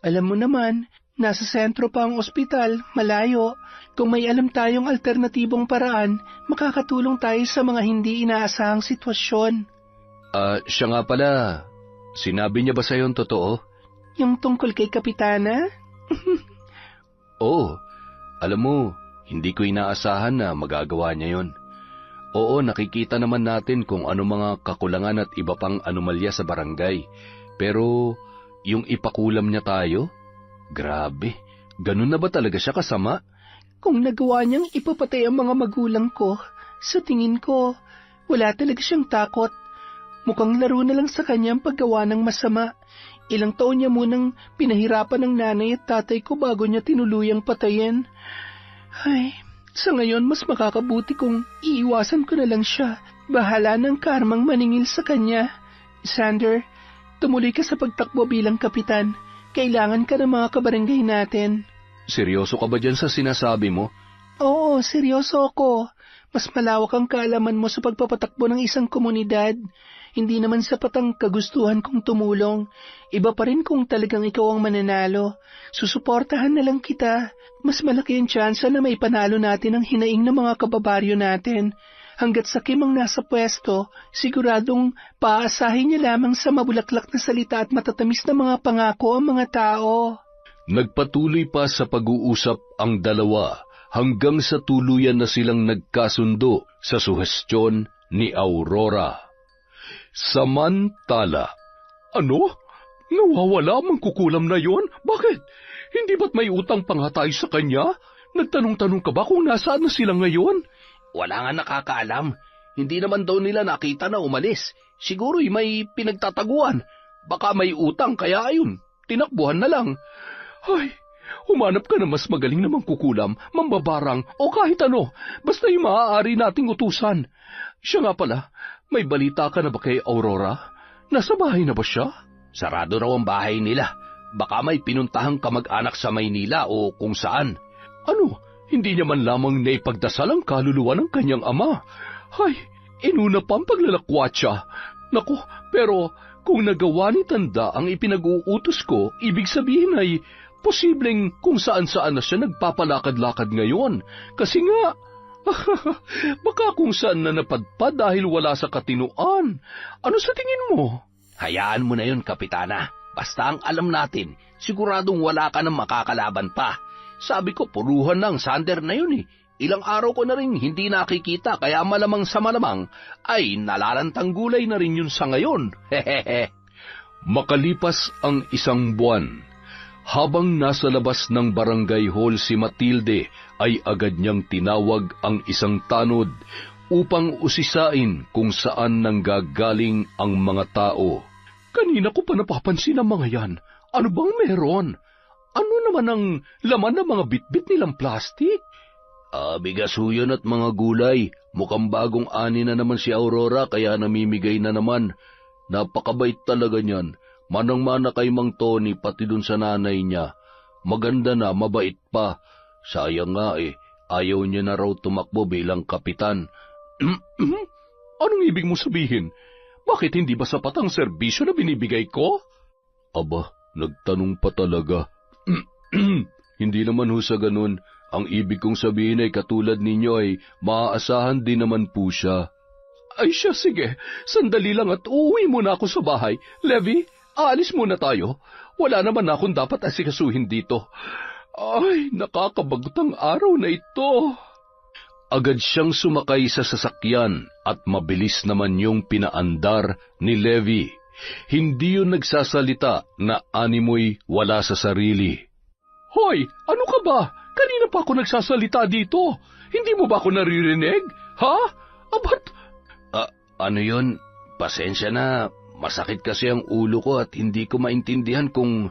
Alam mo naman, nasa sentro pa ang ospital, malayo. Kung may alam tayong alternatibong paraan, makakatulong tayo sa mga hindi inaasahang sitwasyon. Siya nga pala, sinabi niya ba sa'yo ang totoo? Yung tungkol kay Kapitana? Oo, alam mo, hindi ko inaasahan na magagawa niya yon. Oo, nakikita naman natin kung ano mga kakulangan at iba pang anomalya sa barangay. Pero, yung ipakulam niya tayo? Grabe, ganun na ba talaga siya kasama? Kung nagawa niyang ipapatay ang mga magulang ko, sa tingin ko, wala talaga siyang takot. Mukhang laro na lang sa kanya ang paggawa ng masama. Ilang taon niya munang pinahirapan ng nanay at tatay ko bago niya tinuluyang patayin. Ay, sa ngayon mas makakabuti kung iiwasan ko na lang siya. Bahala ng karmang maningil sa kanya. Sander, tumuloy ka sa pagtakbo bilang kapitan. Kailangan ka ng mga kabarangay natin. Seryoso ka ba dyan sa sinasabi mo? Oo, seryoso ako. Mas malawak ang kaalaman mo sa pagpapatakbo ng isang komunidad. Hindi naman sapat ang kagustuhan kong tumulong. Iba pa rin kung talagang ikaw ang mananalo. Susuportahan na lang kita. Mas malaki ang tsansa na may panalo natin ang hinaing ng mga kababaryo natin. Hanggat sa Kim ang nasa pwesto, siguradong paasahin niya lamang sa mabulaklak na salita at matatamis na mga pangako ang mga tao. Nagpatuloy pa sa pag-uusap ang dalawa hanggang sa tuluyan na silang nagkasundo sa suhestyon ni Aurora. Samantala, ano? Nawawala ang kukulam na yon? Bakit? Hindi ba't may utang pa nga tayo sa kanya? Nagtanong-tanong ka ba kung nasaan na sila ngayon? Wala nga nakakaalam. Hindi naman daw nila nakita na umalis. Siguro'y may pinagtataguan. Baka may utang kaya ayun, tinakbuhan na lang. Ay, humanap ka na mas magaling na mangkukulam, mambabarang o kahit ano, basta yung maaari nating utusan. Siya nga pala, may balita ka na ba kay Aurora? Nasa bahay na ba siya? Sarado raw ang bahay nila. Baka may pinuntahang kamag-anak sa Maynila o kung saan. Ano? Hindi niya man lamang naipagdasal ang kaluluwa ng kanyang ama. Ay, inuna pa ang paglalakwatsa. Naku, pero kung nagawa ni Tanda ang ipinag-uutos ko, ibig sabihin ay posibleng kung saan-saan na siya nagpapalakad-lakad ngayon. Kasi nga, baka kung saan na napadpad dahil wala sa katinuan. Ano sa tingin mo? Hayaan mo na yun, Kapitana. Basta ang alam natin, siguradong wala ka nang makakalaban pa. Sabi ko, puruhan ng Sander na yun eh. Ilang araw ko na rin hindi nakikita kaya malamang sa malamang ay nalalantang gulay na rin yun sa ngayon. Hehehe. Makalipas ang isang buwan, habang nasa labas ng barangay hall si Matilde ay agad niyang tinawag ang isang tanod upang usisain kung saan nanggagaling ang mga tao. Kanina ko pa napapansin ang mga yan. Ano bang meron? Ano naman ang laman ng mga bitbit nilang plastik? Bigas ho yun at mga gulay. Mukhang bagong ani na naman si Aurora kaya namimigay na naman. Napakabait talaga niyan. Manang-mana kay Mang Tony pati dun sa nanay niya. Maganda na, mabait pa. Sayang nga ayaw niya na raw tumakbo bilang kapitan. Anong ibig mo sabihin? Bakit hindi ba sapat ang serbisyo na binibigay ko? Aba, nagtanong pa talaga. Hindi naman ho sa ganun. Ang ibig kong sabihin ay katulad ninyo ay maaasahan din naman po siya. Ay siya, sige. Sandali lang at uuwi muna ako sa bahay. Levi, aalis muna tayo. Wala naman akong dapat asikasuhin dito. Ay, nakakabagot ang araw na ito. Agad siyang sumakay sa sasakyan at mabilis naman yung pinaandar ni Levi. Hindi yun nagsasalita na animoy wala sa sarili. Hoy, ano ka ba? Kanina pa ako nagsasalita dito. Hindi mo ba ako naririnig? Ha? Abat? Ano yun? Pasensya na. Masakit kasi ang ulo ko at hindi ko maintindihan kung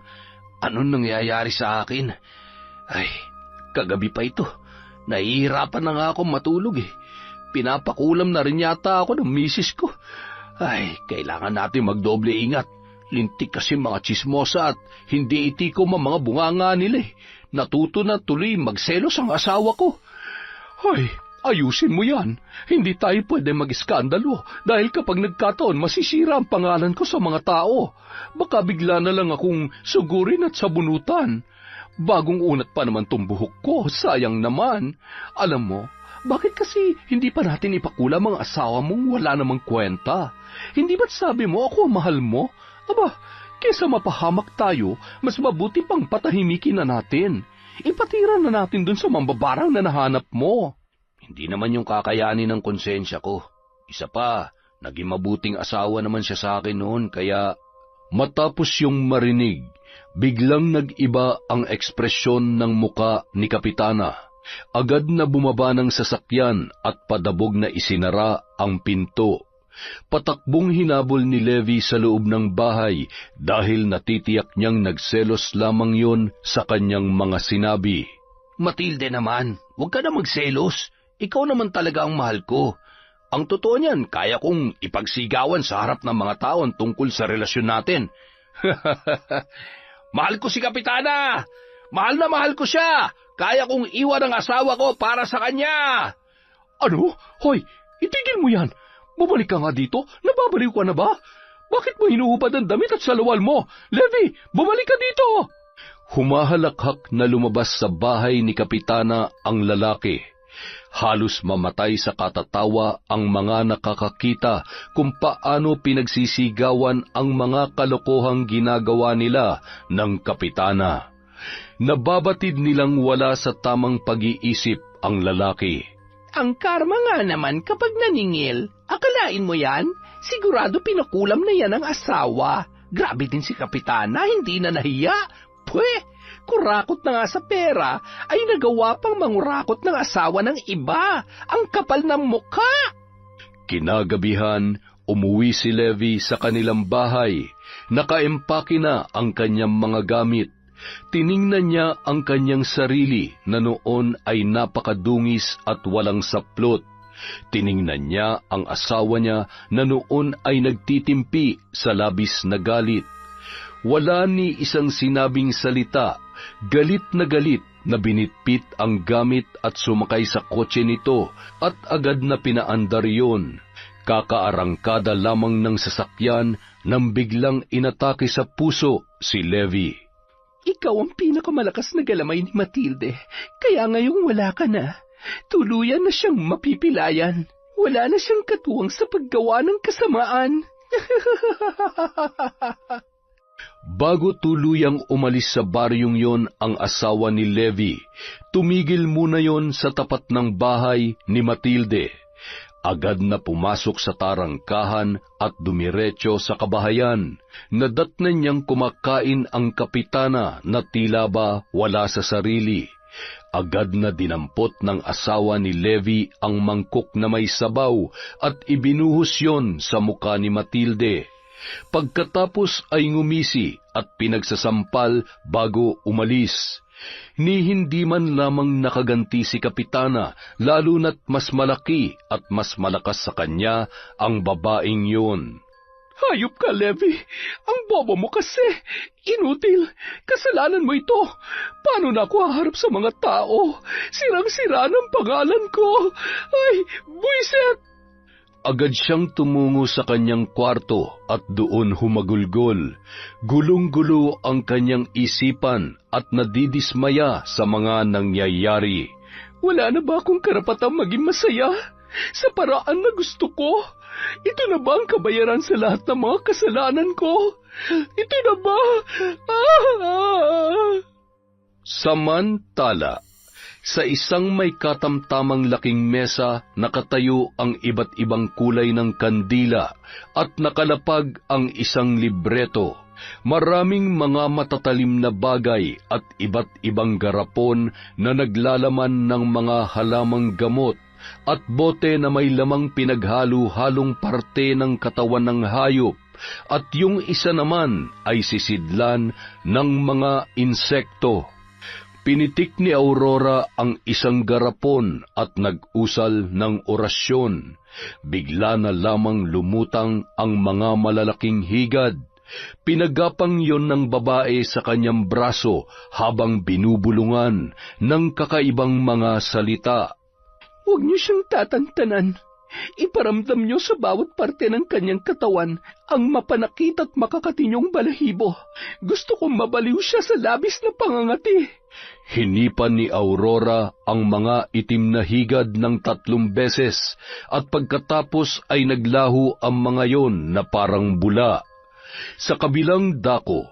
anong nangyayari sa akin. Ay, kagabi pa ito. Nahihirapan na nga akong matulog Pinapakulam na rin yata ako ng misis ko. Ay, kailangan natin magdoble ingat. Lintik kasi mga tsismosa at hindi itikom ang mga bunganga nila Natuto na tuloy magselos ang asawa ko. Ay, ayusin mo yan. Hindi tayo pwede mag-iskandalo dahil kapag nagkataon masisira ang pangalan ko sa mga tao. Baka bigla na lang akong sugurin at sabunutan. Bagong unat pa naman tong buhok ko, sayang naman. Alam mo, bakit kasi hindi pa natin ipakulam ang asawa mong wala namang kwenta? Hindi ba't sabi mo ako ang mahal mo? Aba, kesa mapahamak tayo, mas mabuti pang patahimikin na natin. Ipatira na natin dun sa mambabarang na nahanap mo. Hindi naman yung kakayanin ng konsensya ko. Isa pa, naging mabuting asawa naman siya sa akin noon, kaya matapos yung marinig, biglang nag-iba ang ekspresyon ng muka ni Kapitana. Agad na bumaba ng sasakyan at padabog na isinara ang pinto. Patakbong hinabol ni Levi sa loob ng bahay dahil natitiyak niyang nagselos lamang yon sa kanyang mga sinabi. Matilde naman, huwag ka na magselos. Ikaw naman talaga ang mahal ko. Ang totoo niyan, kaya kong ipagsigawan sa harap ng mga tao tungkol sa relasyon natin. Mahal ko si Kapitana! Mahal na mahal ko siya! Kaya kong iwan ang asawa ko para sa kanya! Ano? Hoy, itigil mo yan! Bumalik ka nga dito? Nababaliw ka na ba? Bakit mo hinuhubad ang damit at salawal mo? Levi, bumalik ka dito! Humahalakhak na lumabas sa bahay ni Kapitana ang lalaki. Halos mamatay sa katatawa ang mga nakakakita kung paano pinagsisigawan ang mga kalokohang ginagawa nila ng Kapitana. Nababatid nilang wala sa tamang pag-iisip ang lalaki. Ang karma nga naman kapag naningil, akalain mo yan? Sigurado pinakulam na yan ang asawa. Grabe din si Kapitana, hindi na nahiya. Pweh, kurakot na nga sa pera, ay nagawa pang mangurakot ng asawa ng iba. Ang kapal ng mukha! Kinagabihan, umuwi si Levi sa kanilang bahay. Nakaempake na ang kanyang mga gamit. Tiningnan niya ang kanyang sarili na noon ay napakadungis at walang saplot. Tiningnan niya ang asawa niya na noon ay nagtitimpi sa labis na galit. Wala ni isang sinabing salita, galit na binitpit ang gamit at sumakay sa kotse nito at agad na pinaandar yun. Kakaarangkada lamang ng sasakyan nang biglang inatake sa puso si Levi. Ikaw ang pinakamalakas na galamay ni Matilde, kaya ngayong wala ka na, tuluyan na siyang mapipilayan. Wala na siyang katuwang sa paggawa ng kasamaan. Bago tuluyang umalis sa baryong yon ang asawa ni Levi, tumigil muna yon sa tapat ng bahay ni Matilde. Agad na pumasok sa tarangkahan at dumiretso sa kabahayan. Nadatnan niyang kumakain ang Kapitana na tila ba wala sa sarili. Agad na dinampot ng asawa ni Levi ang mangkok na may sabaw at ibinuhos yon sa mukha ni Matilde. Pagkatapos ay ngumisi at pinagsasampal bago umalis. Ni hindi man lamang nakaganti si Kapitana, lalo na't mas malaki at mas malakas sa kanya ang babaeng yun. Hayop ka, Levi. Ang bobo mo kasi. Inutil. Kasalanan mo ito. Paano na ako haharap sa mga tao? Sirang-sira ng pangalan ko. Ay, buisit! Agad siyang tumungo sa kanyang kwarto at doon humagulgol. Gulong-gulo ang kanyang isipan at nadidismaya sa mga nangyayari. Wala na ba akong karapatang maging masaya? Sa paraan na gusto ko? Ito na ba ang kabayaran sa lahat ng mga kasalanan ko? Ito na ba? Samantala, sa isang may katamtamang laking mesa, nakatayo ang iba't ibang kulay ng kandila at nakalapag ang isang libreto. Maraming mga matatalim na bagay at iba't ibang garapon na naglalaman ng mga halamang gamot at bote na may lamang pinaghalo-halong parte ng katawan ng hayop, at yung isa naman ay sisidlan ng mga insekto. Pinitik ni Aurora ang isang garapon at nag-usal ng orasyon. Bigla na lamang lumutang ang mga malalaking higad. Pinagapang yon ng babae sa kanyang braso habang binubulungan ng kakaibang mga salita. Huwag niyo siyang tatantanan. Iparamdam niyo sa bawat parte ng kanyang katawan ang mapanakit at makakatinyong balahibo. Gusto kong mabaliw siya sa labis na pangangati. Hinipan ni Aurora ang mga itim na higad ng 3 beses at pagkatapos ay naglaho ang mga yon na parang bula. Sa kabilang dako,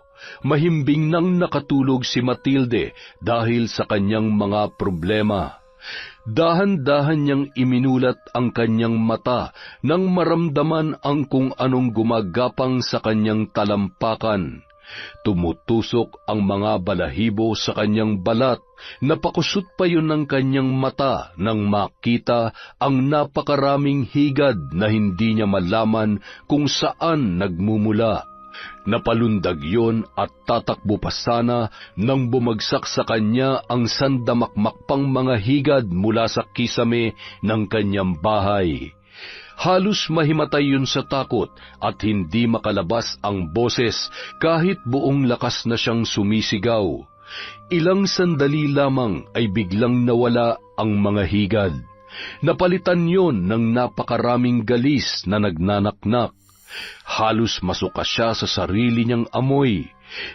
mahimbing nang nakatulog si Matilde dahil sa kanyang mga problema. Dahan-dahan niyang iminulat ang kanyang mata nang maramdaman ang kung anong gumagapang sa kanyang talampakan. Tumutusok ang mga balahibo sa kanyang balat, napakusot pa yun ng kanyang mata nang makita ang napakaraming higad na hindi niya malaman kung saan nagmumula. Napalundag yon at tatakbo pa sana nang bumagsak sa kanya ang sandamakmak pang mga higad mula sa kisame ng kanyang bahay. Halos mahimatay yun sa takot at hindi makalabas ang boses kahit buong lakas na siyang sumisigaw. Ilang sandali lamang ay biglang nawala ang mga higad. Napalitan yon ng napakaraming galis na nagnanaknak. Halos masuka siya sa sarili niyang amoy.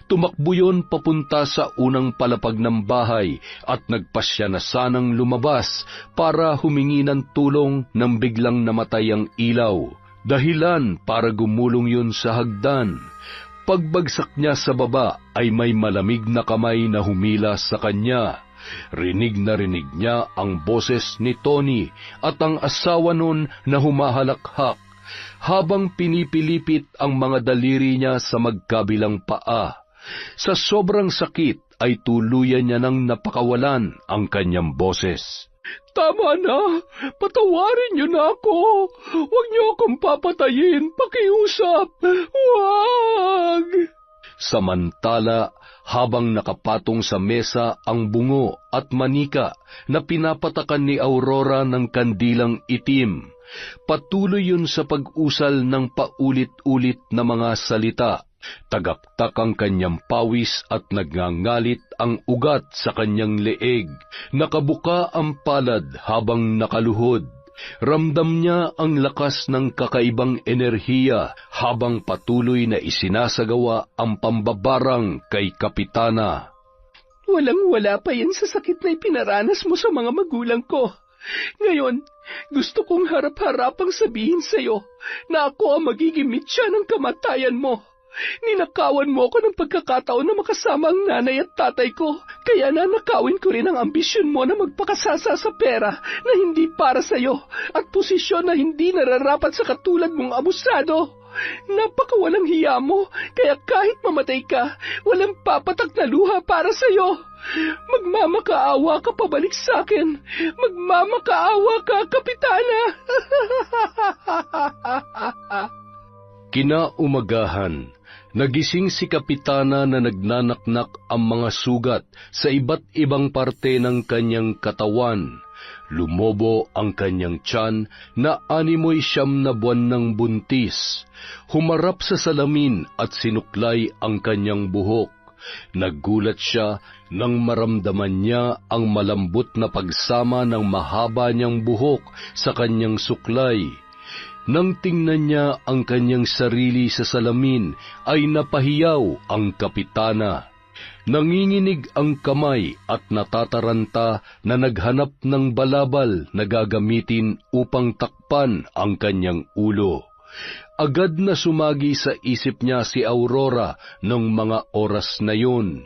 Tumakbo yon papunta sa unang palapag ng bahay at nagpasya na sanang lumabas para humingi ng tulong nang biglang namatay ang ilaw. Dahilan para gumulong yon sa hagdan. Pagbagsak niya sa baba ay may malamig na kamay na humila sa kanya. Rinig na rinig niya ang boses ni Tony at ang asawa nun na humahalakhak habang pinipilipit ang mga daliri niya sa magkabilang paa. Sa sobrang sakit ay tuluyan niya nang napakawalan ang kanyang boses. Tama na! Patawarin niyo na ako! Huwag niyo akong papatayin! Pakiusap! Huwag! Samantala, habang nakapatong sa mesa ang bungo at manika na pinapatakan ni Aurora ng kandilang itim, patuloy yun sa pag-usal ng paulit-ulit na mga salita. Tagaktak ang kanyang pawis at nagngangalit ang ugat sa kanyang leeg. Nakabuka ang palad habang nakaluhod. Ramdam niya ang lakas ng kakaibang enerhiya habang patuloy na isinasagawa ang pambabarang kay Kapitana. Walang-wala pa yan sa sakit na ipinaranas mo sa mga magulang ko. Ngayon, gusto kong harap-harapang sabihin sa'yo na ako ang magiging mitya ng kamatayan mo. Ninakawan mo ako ng pagkakataon na makasama ang nanay at tatay ko, kaya nanakawin ko rin ang ambisyon mo na magpakasasa sa pera na hindi para sa'yo at posisyon na hindi nararapat sa katulad mong abusado. Napakawalang hiya mo, kaya kahit mamatay ka, walang papatak na luha para sa'yo. Magmamakaawa ka pabalik sa'kin. Magmamakaawa ka, Kapitana. Kinaumagahan, Nagising si Kapitana na nagnanaknak ang mga sugat sa iba't ibang parte ng kanyang katawan. Lumobo ang kanyang tiyan na 69 na buwan ng buntis. Humarap sa salamin at sinuklay ang kanyang buhok. Naggulat siya nang maramdaman niya ang malambot na pagsama ng mahaba niyang buhok sa kanyang suklay. Nang tingnan niya ang kanyang sarili sa salamin, ay napahiyaw ang Kapitana. Nanginginig ang kamay at natataranta na naghanap ng balabal na gagamitin upang takpan ang kanyang ulo. Agad na sumagi sa isip niya si Aurora ng mga oras na yun.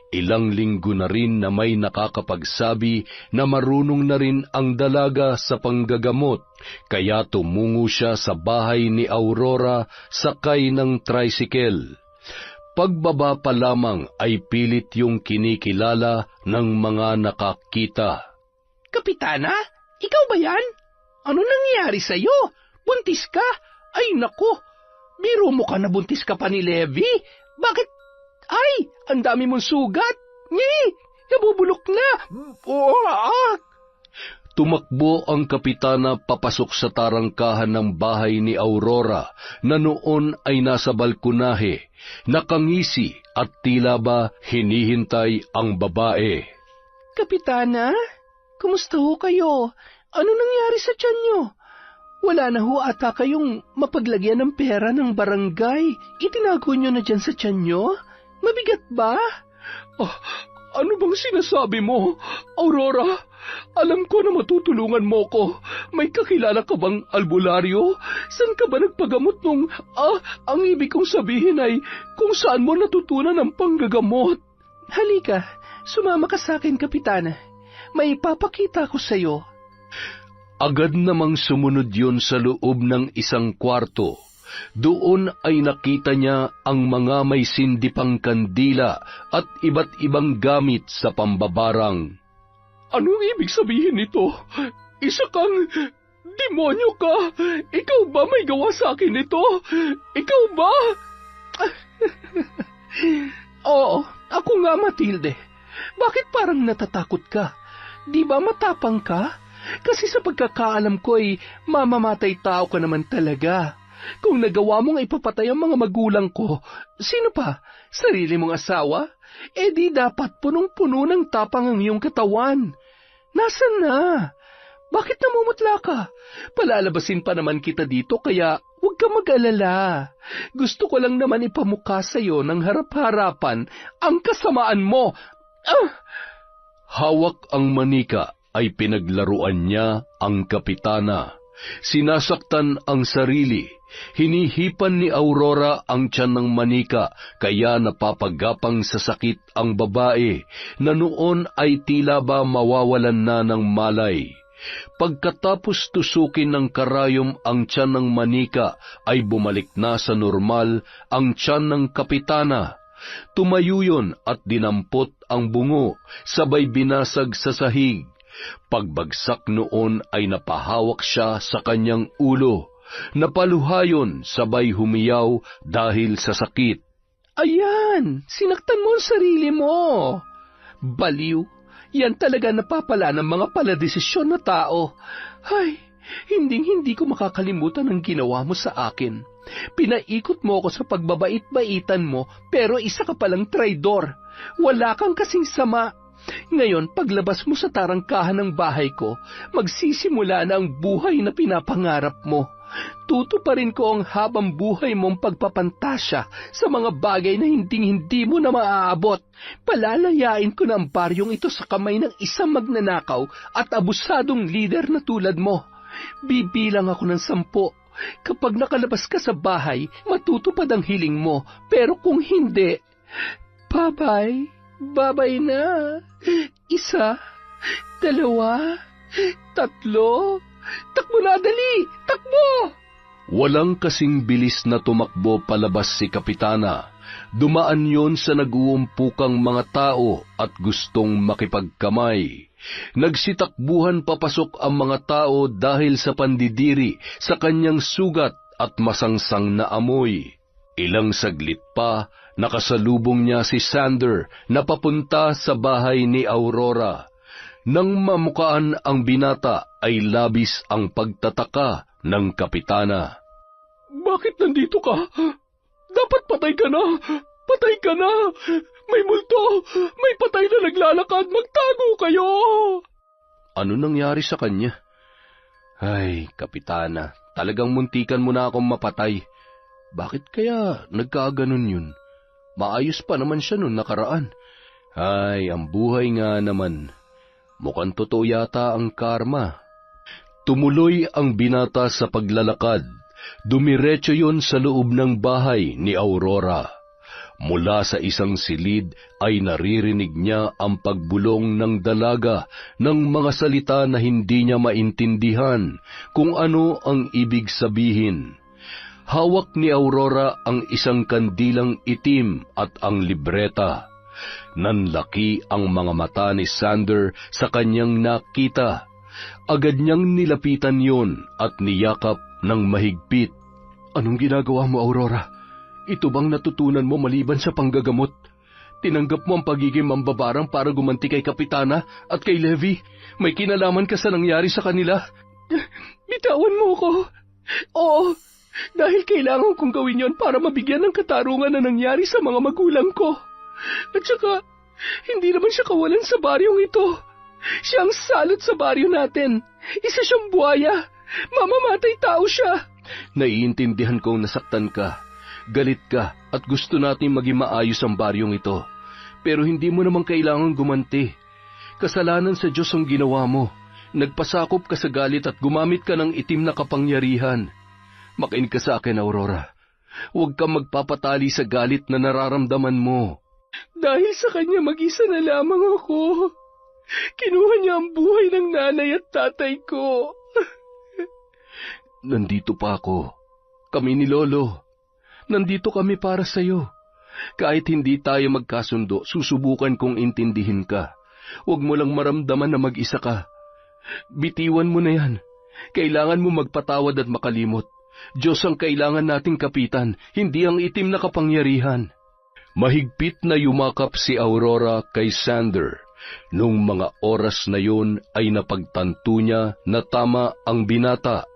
Ilang linggo na rin na may nakakapagsabi na marunong na rin ang dalaga sa panggagamot, kaya tumungo siya sa bahay ni Aurora sakay ng tricycle. Pagbaba pa lamang ay pilit yung kinikilala ng mga nakakita. Kapitana, ikaw ba yan? Ano nangyari sa'yo? Buntis ka? Ay nako, biro mo ka na buntis ka pa ni Levi? Bakit? Ay, ang dami mong sugat. Nye, nabubulok na. Tumakbo ang Kapitana papasok sa tarangkahan ng bahay ni Aurora na noon ay nasa balkonahe, nakangisi at tila ba hinihintay ang babae. Kapitana, kumusta ho kayo? Ano nangyari sa tiyan nyo? Wala na ho ata kayong mapaglagyan ng pera ng barangay. Itinago nyo na dyan sa tiyan nyo? Mabigat ba? Ano bang sinasabi mo, Aurora? Alam ko na matutulungan mo ko. May kakilala ka bang albularyo? Saan ka ba nagpagamot nung... ang ibig kong sabihin ay kung saan mo natutunan ang panggagamot. Halika, sumama ka sa akin, Kapitana. May ipapakita ko sa'yo. Agad namang sumunod yun sa loob ng isang kwarto. Doon ay nakita niya ang mga may sindipang kandila at iba't ibang gamit sa pambabarang. Anong ibig sabihin nito? Isa kang demonyo ka! Ikaw ba may gawa sa akin nito? Ikaw ba? Oo, ako nga, Matilde. Bakit parang natatakot ka? Di ba matapang ka? Kasi sa pagkakaalam ko ay mamamatay tao ka naman talaga. Kung nagawa mong ipapatay ang mga magulang ko, sino pa? Sarili mong asawa? Eh di dapat punong-puno ng tapang ang iyong katawan. Nasaan na? Bakit namumutla ka? Palalabasin pa naman kita dito kaya huwag ka mag-alala. Gusto ko lang naman ipamukha sa iyo ng harap-harapan ang kasamaan mo. Hawak ang manika ay pinaglaruan niya ang Kapitana. Sinasaktan ang sarili. Hinihipan ni Aurora ang tiyan ng manika kaya napapagapang sa sakit ang babae na noon ay tila ba mawawalan na ng malay. Pagkatapos tusukin ng karayom ang tiyan ng manika ay bumalik na sa normal ang tiyan ng Kapitana. Tumayo yun at dinampot ang bungo, sabay binasag sa sahig. Pagbagsak noon ay napahawak siya sa kanyang ulo. Napaluhayon sabay humiyaw dahil sa sakit. Ayan, sinaktan mo ang sarili mo. Baliw, yan talaga napapala ng mga paladesisyon na tao. Ay, hindi ko makakalimutan ang ginawa mo sa akin. Pinaikot mo ako sa pagbabait-baitan mo, pero isa ka palang traidor. Wala kang kasing sama. Ngayon, paglabas mo sa tarangkahan ng bahay ko, magsisimula na ang buhay na pinapangarap mo. Tutuparin ko ang habang buhay mong pagpapantasya sa mga bagay na hindi mo na maaabot. Palalayain ko na ang baryong ito sa kamay ng isang magnanakaw at abusadong lider na tulad mo. Bibilang ako ng 10. Kapag nakalabas ka sa bahay, matutupad ang hiling mo. Pero kung hindi, bye-bye. Bye-bye na. 1, 2, 3. Takbo na, dali! Takbo! Walang kasing bilis na tumakbo palabas si Kapitana. Dumaan yon sa naguumpukang mga tao at gustong makipagkamay. Nagsitakbuhan papasok ang mga tao dahil sa pandidiri sa kanyang sugat at masangsang na amoy. Ilang saglit pa, nakasalubong niya si Sander na papunta sa bahay ni Aurora. Nang mamukaan ang binata ay labis ang pagtataka ng kapitana. Bakit nandito ka? Dapat patay ka na! Patay ka na! May multo! May patay na naglalakad! Magtago kayo! Ano nangyari sa kanya? Ay, kapitana, talagang muntikan mo na akong mapatay. Bakit kaya nagkaganon yun? Maayos pa naman siya noon nakaraan. Ay, ang buhay nga naman. Mukhang totoo yata ang karma. Tumuloy ang binata sa paglalakad. Dumiretso yon sa loob ng bahay ni Aurora. Mula sa isang silid ay naririnig niya ang pagbulong ng dalaga ng mga salita na hindi niya maintindihan kung ano ang ibig sabihin. Hawak ni Aurora ang isang kandilang itim at ang libreta. Nanlaki ang mga mata ni Sander sa kanyang nakita. Agad niyang nilapitan yon at niyakap ng mahigpit. Anong ginagawa mo, Aurora? Ito bang natutunan mo maliban sa panggagamot? Tinanggap mo ang pagiging mambabarang para gumanti kay Kapitana at kay Levi? May kinalaman ka sa nangyari sa kanila? Bitawan mo ko. Oo, dahil kailangan kong gawin yon para mabigyan ng katarungan na nangyari sa mga magulang ko. At saka, hindi naman siya kawalan sa baryong ito. Siya ang salot sa baryo natin. Isa siyang buhaya. Mamamatay tao siya. Naiintindihan kong nasaktan ka. Galit ka at gusto natin maging maayos ang baryong ito. Pero hindi mo naman kailangan gumanti. Kasalanan sa Diyos ang ginawa mo. Nagpasakop ka sa galit at gumamit ka ng itim na kapangyarihan. Makinig ka sa akin, Aurora. Huwag kang magpapatali sa galit na nararamdaman mo. Dahil sa kanya mag-isa na lamang ako. Kinuha niya ang buhay ng nanay at tatay ko. Nandito pa ako. Kami ni Lolo. Nandito kami para sa'yo. Kahit hindi tayo magkasundo, susubukan kong intindihin ka. Huwag mo lang maramdaman na mag-isa ka. Bitiwan mo na yan. Kailangan mo magpatawad at makalimot. Diyos ang kailangan nating kapitan, hindi ang itim na kapangyarihan. Mahigpit na yumakap si Aurora kay Sander. Nung mga oras na yun ay napagtanto niya na tama ang binata.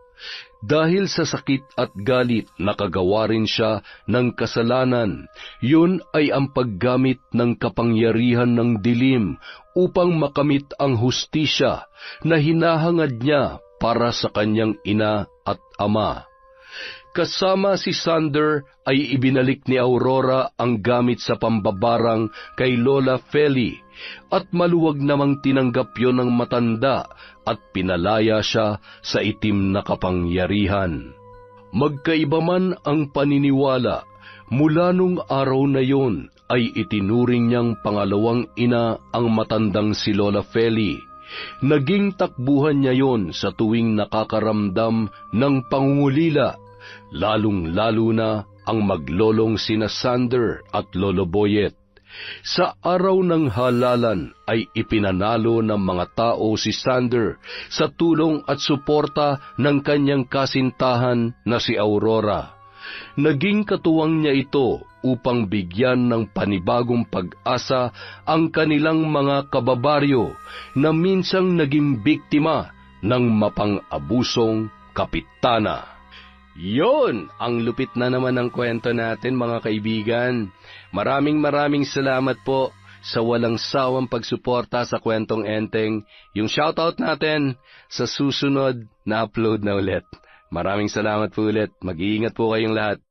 Dahil sa sakit at galit nakagawa rin siya ng kasalanan. Yun ay ang paggamit ng kapangyarihan ng dilim upang makamit ang hustisya na hinahangad niya para sa kanyang ina at ama. Kasama si Sander ay ibinalik ni Aurora ang gamit sa pambabarang kay Lola Feli at maluwag namang tinanggap yon ng matanda at pinalaya siya sa itim na kapangyarihan. Magkaiba man ang paniniwala, mula nung araw na yon ay itinuring niyang pangalawang ina ang matandang si Lola Feli. Naging takbuhan niya yon sa tuwing nakakaramdam ng pangungulila, lalong-lalo na ang maglolong sina Sander at Lolo Boyet. Sa araw ng halalan ay ipinanalo ng mga tao si Sander sa tulong at suporta ng kanyang kasintahan na si Aurora. Naging katuwang niya ito upang bigyan ng panibagong pag-asa ang kanilang mga kababaryo na minsang naging biktima ng mapang-abusong kapitana. Yon, ang lupit na naman ng kwento natin, mga kaibigan. Maraming salamat po sa walang sawang pagsuporta sa Kwentong Enteng. Yung shoutout natin sa susunod na upload na ulit. Maraming salamat po ulit. Mag-iingat po kayong lahat.